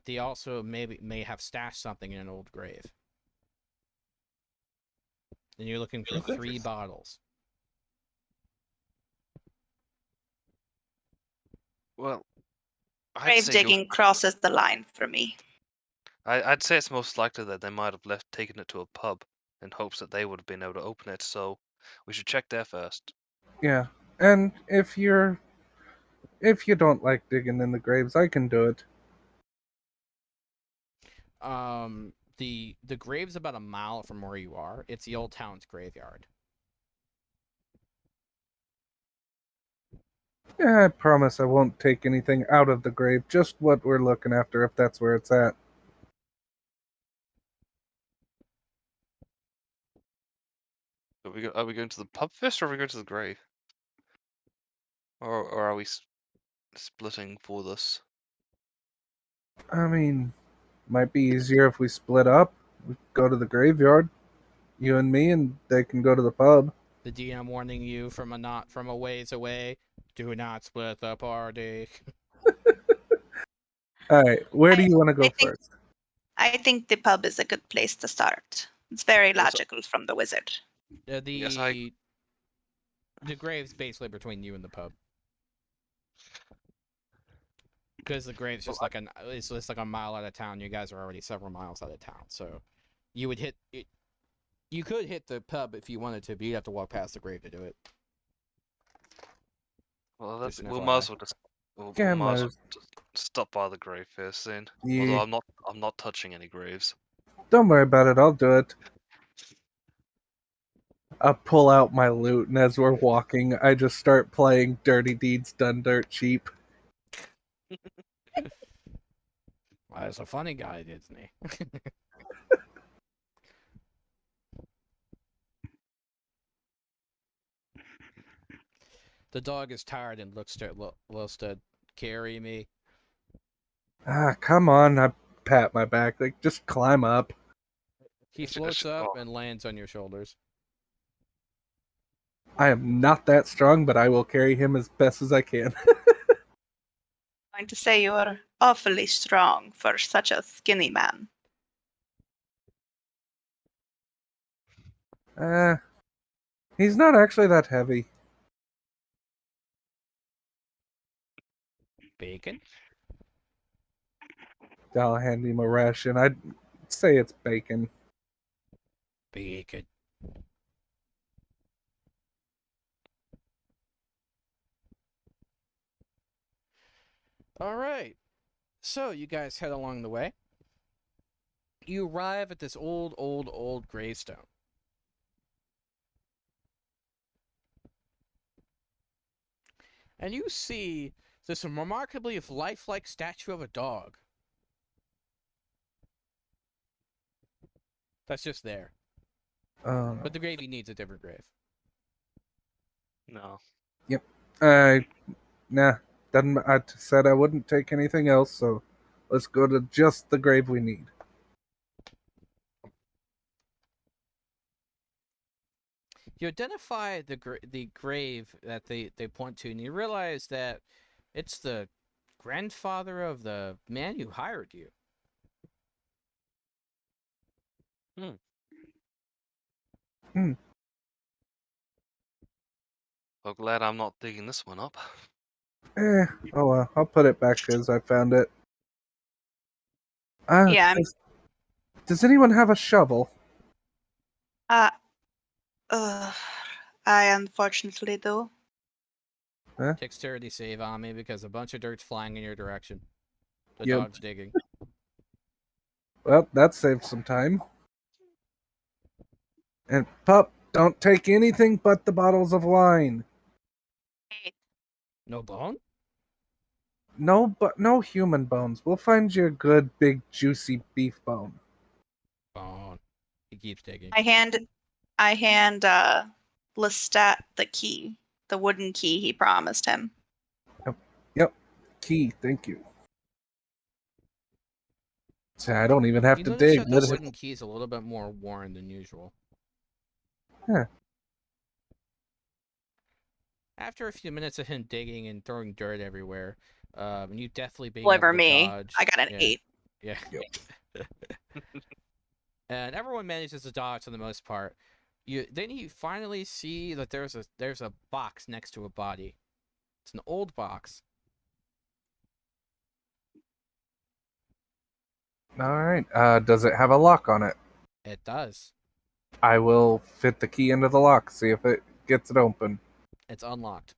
They also may have stashed something in an old grave. And you're looking for 3 bottles. Well, I'd Grave say digging crosses the line for me. I'd say it's most likely that they might have taken it to a pub in hopes that they would have been able to open it. So we should check there first. Yeah, and if you don't like digging in the graves, I can do it. The grave's about a mile from where you are. It's the old town's graveyard. Yeah, I promise I won't take anything out of the grave, just what we're looking after, if that's where it's at. Are we going to the pub first, or are we going to the grave? Or are we splitting for this? I mean, might be easier if we split up. We go to the graveyard, you and me, and they can go to the pub. The DM warning you from a ways away. Do not split the party. Alright, where do you want to I go think first? I think the pub is a good place to start. It's very Yes, logical from the wizard. Yes, The grave's basically between you and the pub. Because the grave's just it's just like a mile out of town. You guys are already several miles out of town, so you would hit it. You could hit the pub if you wanted to, but you'd have to walk past the grave to do it. Well, Just an we might as FYI. well just we Yeah, might as might well as- just stop by the grave first then. Yeah. Although I'm not touching any graves. Don't worry about it. I'll do it. I pull out my loot, and as we're walking, I just start playing Dirty Deeds Done Dirt Cheap. Well, that's a funny guy, isn't he? The dog is tired and looks to carry me. Ah, come on. I pat my back. Like, just climb up. He floats up and lands on your shoulders. I am not that strong, but I will carry him as best as I can. I'm going to say you are awfully strong for such a skinny man. He's not actually that heavy. Bacon? I'll hand him a ration. I'd say it's bacon. Bacon. All right. So you guys head along the way. You arrive at this old gravestone. And you see this remarkably lifelike statue of a dog. That's just there. But the grave he needs a different grave. No. Nah. I said I wouldn't take anything else, so let's go to just the grave we need. You identify the grave that they point to, and you realize that it's the grandfather of the man who hired you. Well, glad I'm not digging this one up. Oh well, I'll put it back as I found it. Yeah, Does anyone have a shovel? I unfortunately do. Dexterity save on me because a bunch of dirt's flying in your direction. The Yep. dog's digging. Well, that saved some time. And pup, don't take anything but the bottles of wine. No bone? No human bones. We'll find you a good, big, juicy beef bone. Bone. He keeps digging. I hand Lestat the key, the wooden key he promised him. Yep. Key, thank you. So I don't even have You to notice dig. that the wooden key is a little bit more worn than usual. Huh. After a few minutes of him digging and throwing dirt everywhere, you definitely being Deliver able to me. dodge. I got an 8. Yeah. Yep. And everyone manages to dodge for the most part. Then you finally see that there's a box next to a body. It's an old box. All right. Does it have a lock on it? It does. I will fit the key into the lock, see if it gets it open. It's unlocked.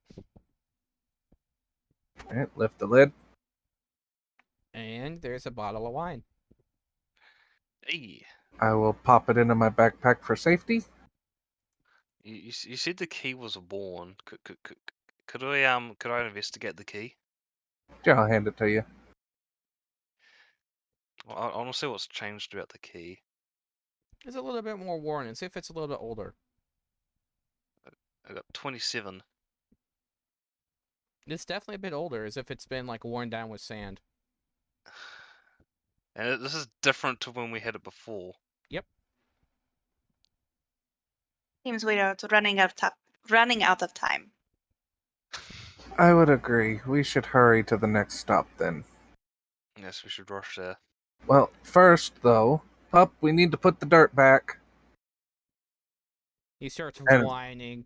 All right, lift the lid. And there's a bottle of wine. Hey, I will pop it into my backpack for safety. you said the key was worn. Could I investigate the key? Yeah, I'll hand it to you. I want to see what's changed about the key. It's a little bit more worn, and see if it's a little bit older. I got 27. It's definitely a bit older, as if it's been like worn down with sand. And this is different to when we had it before. Yep. Seems we are running out of time. I would agree. We should hurry to the next stop then. Yes, we should rush there. Well, first, though, pup, we need to put the dirt back. He starts And- whining.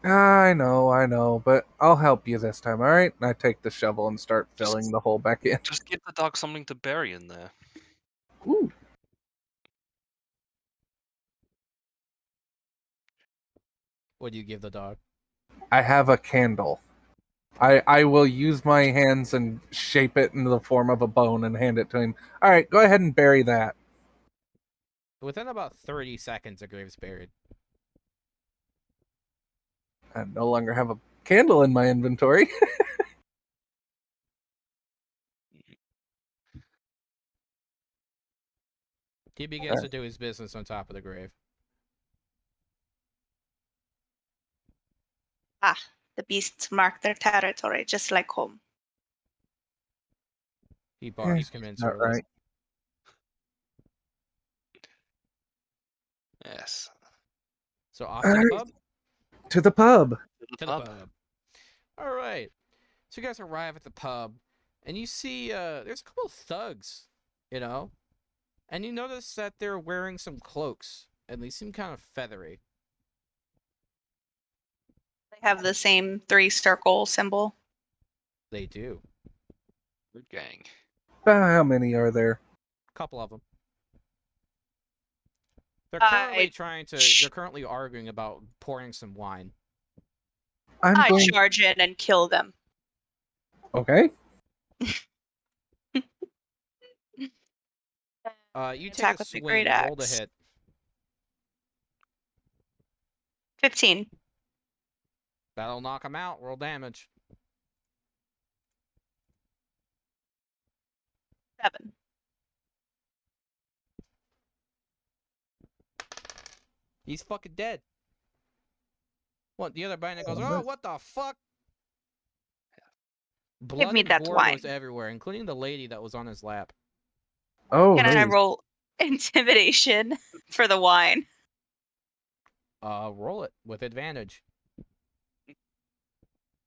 I know, but I'll help you this time, alright? And I take the shovel and start filling Just- the hole back in. Just give the dog something to bury in there. Ooh. What do you give the dog? I have a candle. I will use my hands and shape it into the form of a bone and hand it to him. Alright, go ahead and bury that. Within about 30 seconds, the grave's buried. I no longer have a candle in my inventory. He begins to do his business on top of the grave. The beasts mark their territory, just like home. He barks Not commensurately. right. Yes. So off to the Alright. pub? To the pub. To the pub. All right. So you guys arrive at the pub, and you see there's a couple of thugs, you know, and you notice that they're wearing some cloaks, and they seem kind of feathery. They have the same 3-circle symbol. They do. Good gang. How many are there? A couple of them. They're I currently they're currently arguing about pouring some wine. I'm going. charge in and kill them. Okay. You take Attack a with the great swing, roll to axe. hit. 15. That'll knock them out. Roll damage. 7. He's fucking dead. What? The other bandit goes, Oh, "Oh, nice. what the fuck?" Give Blood me and that gore wine. goes everywhere, including the lady that was on his lap. Oh, Can I hey. roll intimidation for the wine? Roll it with advantage.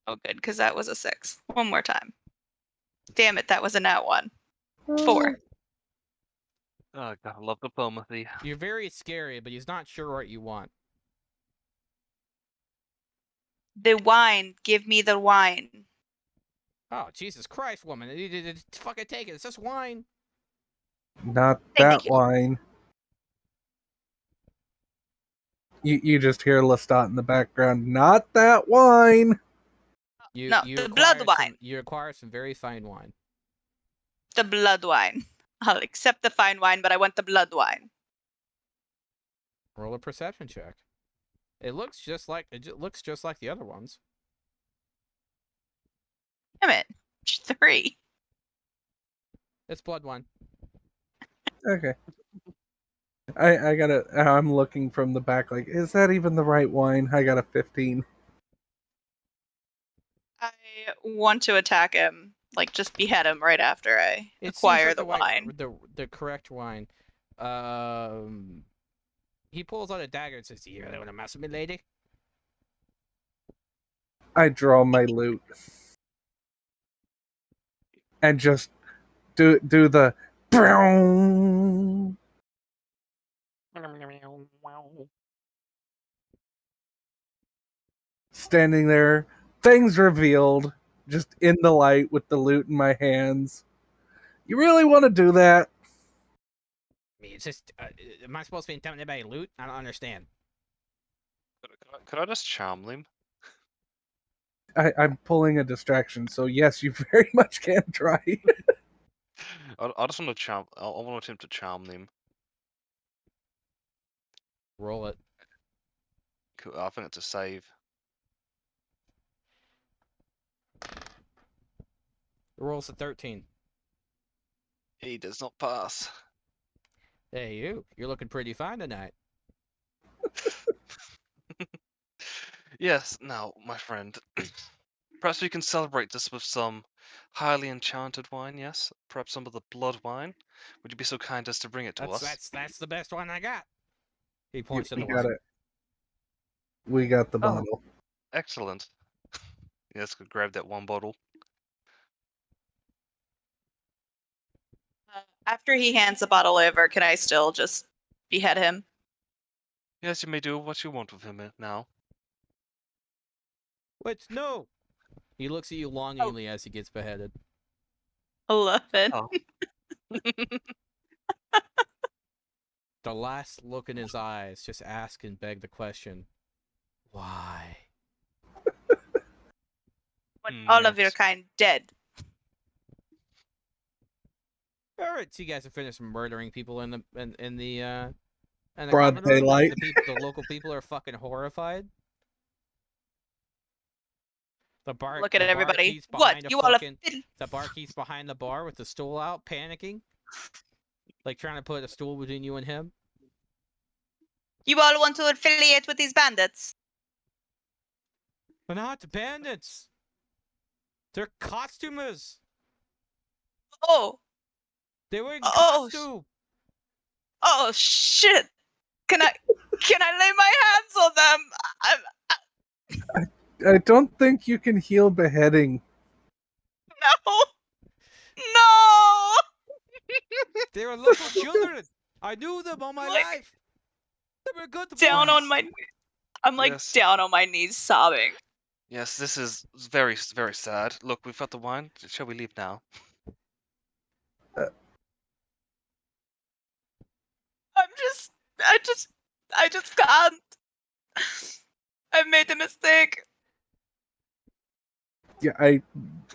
Oh, good, because that was a 6. One more time. Damn it, that was a nat 1. 4. Oh god, I love diplomacy. You're very scary, but he's not sure what you want. The wine. Give me the wine. Oh, Jesus Christ, woman. Fucking take it. It's just wine. Not Thank that you. wine. You just hear Lestat in the background. Not that wine. No, the blood wine. You acquire some very fine wine. The blood wine. I'll accept the fine wine, but I want the blood wine. Roll a perception check. It looks just like the other ones. Damn it. 3. It's blood wine. Okay. I gotta. I'm looking from the back. Like, is that even the right wine? I got a 15. I want to attack him. Like, just behead him right after I It seems acquire like the wine. the correct wine. He pulls out a dagger and says, "You really want to mess with me, lady?" I draw my loot and just do the. Standing there, things revealed, just in the light with the loot in my hands. You really want to do that? I mean, it's just, am I supposed to be intimidated by loot? I don't understand. Could I just charm them? I'm pulling a distraction, so yes, you very much can try. I just want to charm. I want to attempt to charm them. Roll it. Cool, I think it's a save. The roll's a 13. He does not pass. Hey, you're looking pretty fine tonight. Yes, now, my friend. Perhaps we can celebrate this with some highly enchanted wine, yes? Perhaps some of the blood wine? Would you be so kind as to bring it to us? That's the best one I got. He we points to the got wine. it. We got the Oh. bottle. Excellent. Yes, could grab that one bottle. After he hands the bottle over, can I still just behead him? Yes, you may do what you want with him now. Wait, no! He looks at you longingly as he gets beheaded. 11. Oh. The last look in his eyes just ask and beg the question, why? When all of your Yes. kind dead. Alright, so you guys have finished murdering people in the Broad common room. daylight. The local people are fucking horrified. Look at The everybody. barkeep's What? behind You all are the barkeep's behind the bar with the stool out, panicking. Like trying to put a stool between you and him. You all want to affiliate with these bandits? They're not bandits. They're costumers. Oh. They were in Oh. costume. Oh shit. Can I lay my hands on them? I don't think you can heal beheading. No. No. They were local children. I knew them all my Like, life. They were good Down boys. on my I'm like Yes. down on my knees sobbing. Yes, this is very, very sad. Look, we've got the wine. Shall we leave now? I just can't. I've made a mistake. Yeah,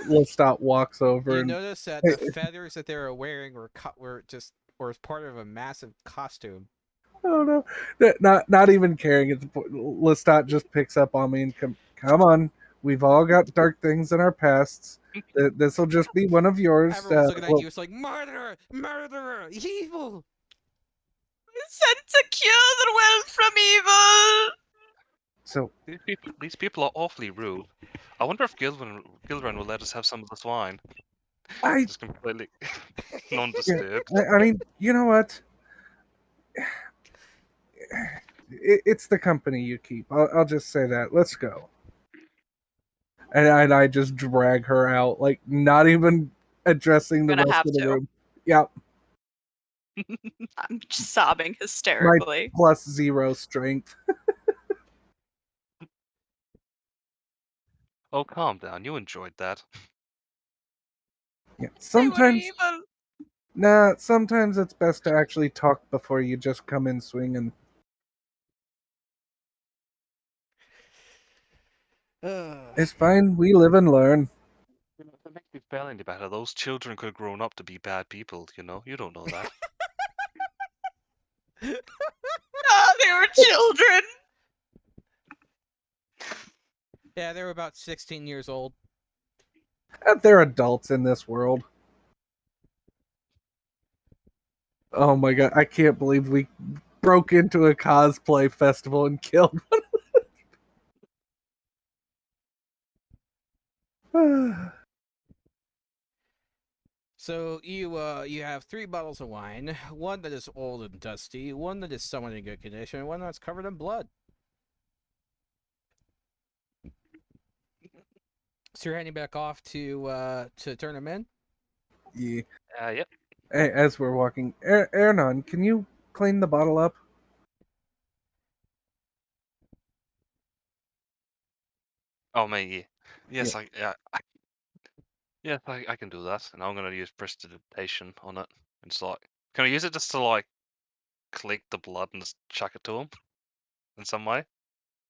Lestat walks over You and notice that the feathers that they were wearing were part of a massive costume. oh no, not even caring at the point. Lestat just picks up on me and come on. We've all got dark things in our pasts. This will just be one of yours. Everyone's looking at well, you. It's like murderer, murderer, evil. Sent to cure the world from evil. So These people are awfully rude. I wonder if Gilran will let us have some of this wine. I Just completely non-disturbed. I mean, you know what? It's the company you keep. I'll just say that. Let's go. And I just drag her out, like not even addressing the Gonna rest have of the to. room. Yep. I'm just sobbing My hysterically. +0 strength. Oh, calm down. You enjoyed that. Yeah. They were Sometimes evil. sometimes it's best to actually talk before you just come in swinging. It's fine. We live and learn. You know, if it makes me feel any better, those children could have grown up to be bad people, you know? You don't know that. Ah, they were children. Yeah, they were about 16 years old. They're adults in this world. Oh my god, I can't believe we broke into a cosplay festival and killed one. So you have 3 bottles of wine, one that is old and dusty, one that is somewhat in good condition, and one that's covered in blood. So you're heading back off to turn them in? Yeah. Yep. Hey, as we're walking, Ernon, can you clean the bottle up? Oh, me, yeah. Yes, I can do that. And I'm going to use prestidigitation on it. And just like, can I use it just to like collect the blood and just chuck it to him in some way?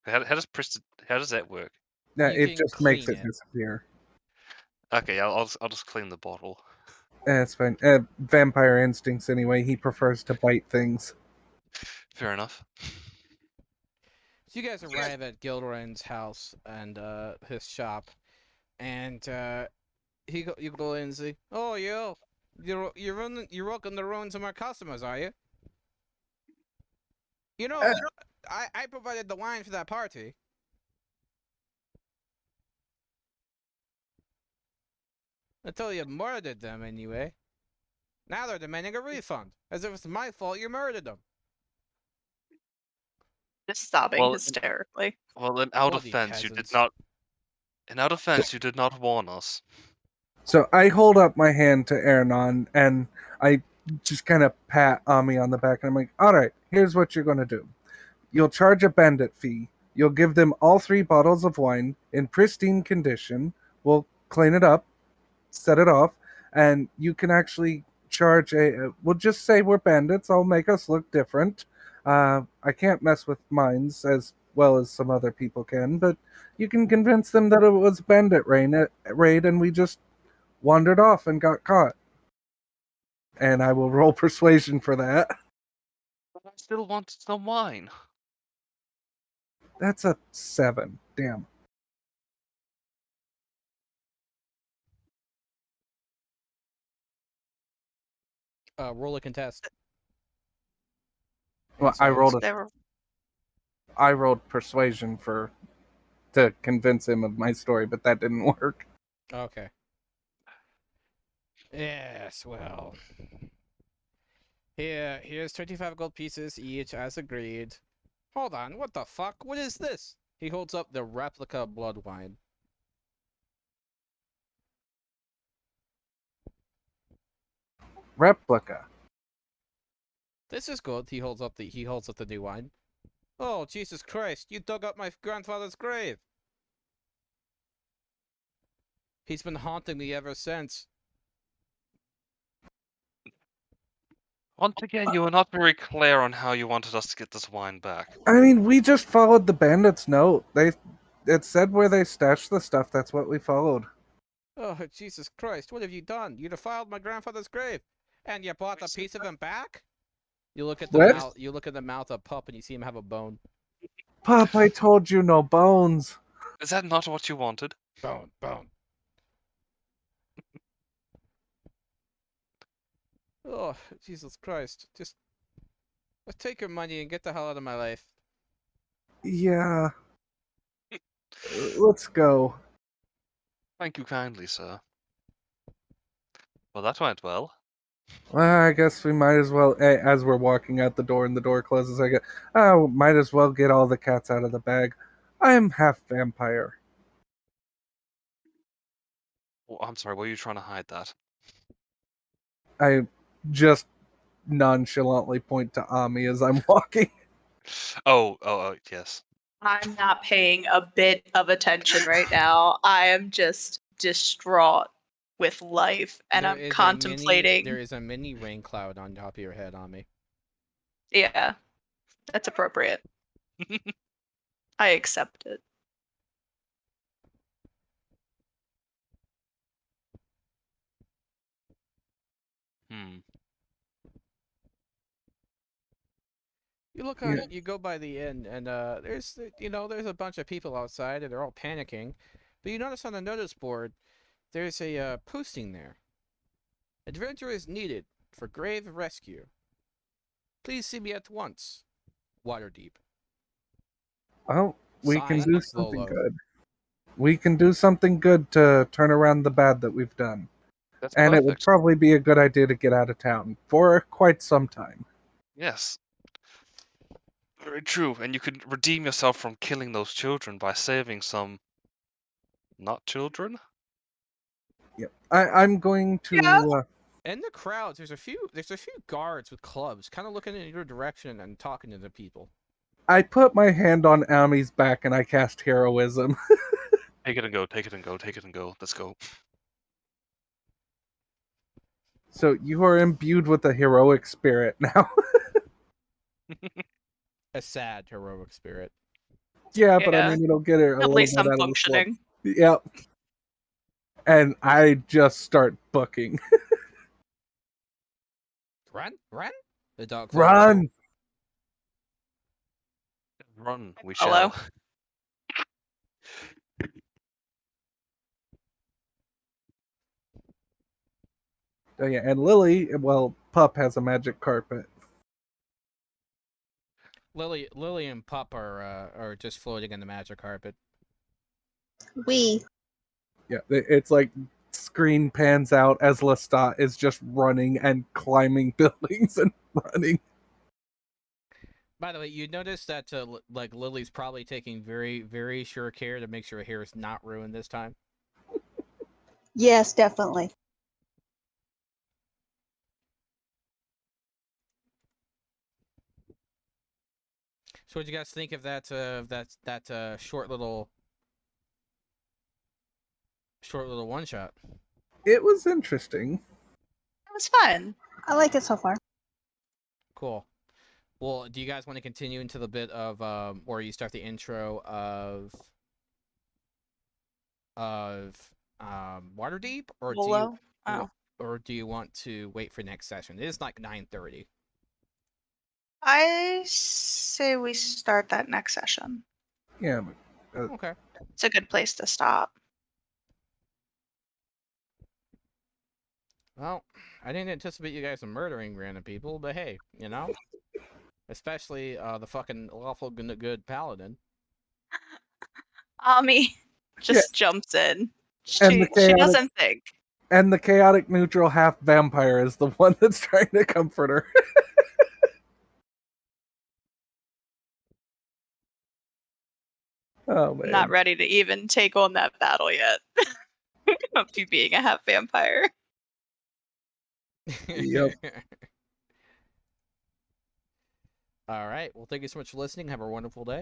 How does that work? No, You it can just makes clean it it. disappear. Okay, I'll just clean the bottle. That's fine. Vampire instincts, anyway. He prefers to bite things. Fair enough. So you guys arrive at Gildoran's house and his shop, and you go in and say, "Oh, you're welcome to ruin some of our customers, are you? You know, I provided the wine for that party." Until you murdered them, anyway. Now they're demanding a refund, as if it's my fault you murdered them. Just sobbing Well, hysterically. Well, in out Bloody offense, you did peasants. not. In out offense, you did not warn us. So I hold up my hand to Ernon, and I just kind of pat Ami on the back, and I'm like, all right, here's what you're going to do. You'll charge a bandit fee. You'll give them all 3 bottles of wine in pristine condition. We'll clean it up, set it off, and you can actually charge we'll just say we're bandits. I'll make us look different. I can't mess with minds as well as some other people can, but you can convince them that it was a bandit raid and we just wandered off and got caught. And I will roll persuasion for that. But I still want some wine. That's a 7. Damn. Roll a contest. Well, I rolled They were I rolled persuasion to convince him of my story, but that didn't work. Okay. Yes, well. Here's 25 gold pieces each, as agreed. Hold on, what the fuck? What is this? He holds up the replica blood wine. Replica. This is good. He holds up the new wine. Oh, Jesus Christ, you dug up my grandfather's grave. He's been haunting me ever since. Once again, you were not very clear on how you wanted us to get this wine back. I mean, we just followed the bandits' note. It said where they stashed the stuff. That's what we followed. Oh, Jesus Christ, what have you done? You defiled my grandfather's grave. And you bought a piece of him back? You look at the What? mouth of Pup and you see him have a bone. Pop, I told you no bones. Is that not what you wanted? Bone. Oh, Jesus Christ. Just let's take your money and get the hell out of my life. Yeah. Let's go. Thank you kindly, sir. Well, that went well. Well, I guess we might as well, as we're walking out the door and the door closes, I go, might as well get all the cats out of the bag. I am half vampire. Oh, I'm sorry, were you trying to hide that? I just nonchalantly point to Ami as I'm walking. Oh, yes. I'm not paying a bit of attention right now. I am just distraught with life, and There I'm is contemplating. there is a mini rain cloud on top of your head, Ami. Yeah, that's appropriate. I accept it. Hmm. You look Yeah. you go by the inn, and there's a bunch of people outside, and they're all panicking. But you notice on the notice board, there's a posting there. Adventure is needed for grave rescue. Please see me at once. Waterdeep. Oh, we can Signed, do something Volo. good. We can do something good to turn around the bad that we've done. That's And it would perfect. probably be a good idea to get out of town for quite some time. Yes. Very true. And you could redeem yourself from killing those children by saving some not children? Yep. I'm going to. Yeah. In the crowds, there's a few guards with clubs, kind of looking in your direction and talking to the people. I put my hand on Ami's back and I cast heroism. Take it and go, take it and go, take it and go. Let's go. So you are imbued with a heroic spirit now. A sad heroic spirit. Yeah, but I Yeah. mean, it'll get her a At little least bit I'm out of the slump. functioning. Yep. And I just start booking. Run! The dog follows you. Run! Run, we Hello? shall. Oh yeah, and Lily, well, Pup has a magic carpet. Lily and Pup are just floating in the magic carpet. We. Yeah, it's like screen pans out as Lestat is just running and climbing buildings and running. By the way, you notice that like Lily's probably taking very, very sure care to make sure her hair is not ruined this time. Yes, definitely. So what do you guys think of that short little one shot? It was interesting. It was fun. I like it so far. Cool. Well, do you guys want to continue into the bit of where you start the intro of Waterdeep, or do you Volo. Oh. or do you want to wait for next session? It is like 9:30. I say we start that next session. Yeah, Okay. It's a good place to stop. Well, I didn't anticipate you guys murdering random people, but hey, you know, especially the fucking lawful good paladin. Ami Yeah. just jumps in. And the She chaotic- doesn't think. and the chaotic neutral half vampire is the one that's trying to comfort her. Oh man. Not ready to even take on that battle yet. Of you being a half vampire. Yep. All right. Well, thank you so much for listening. Have a wonderful day.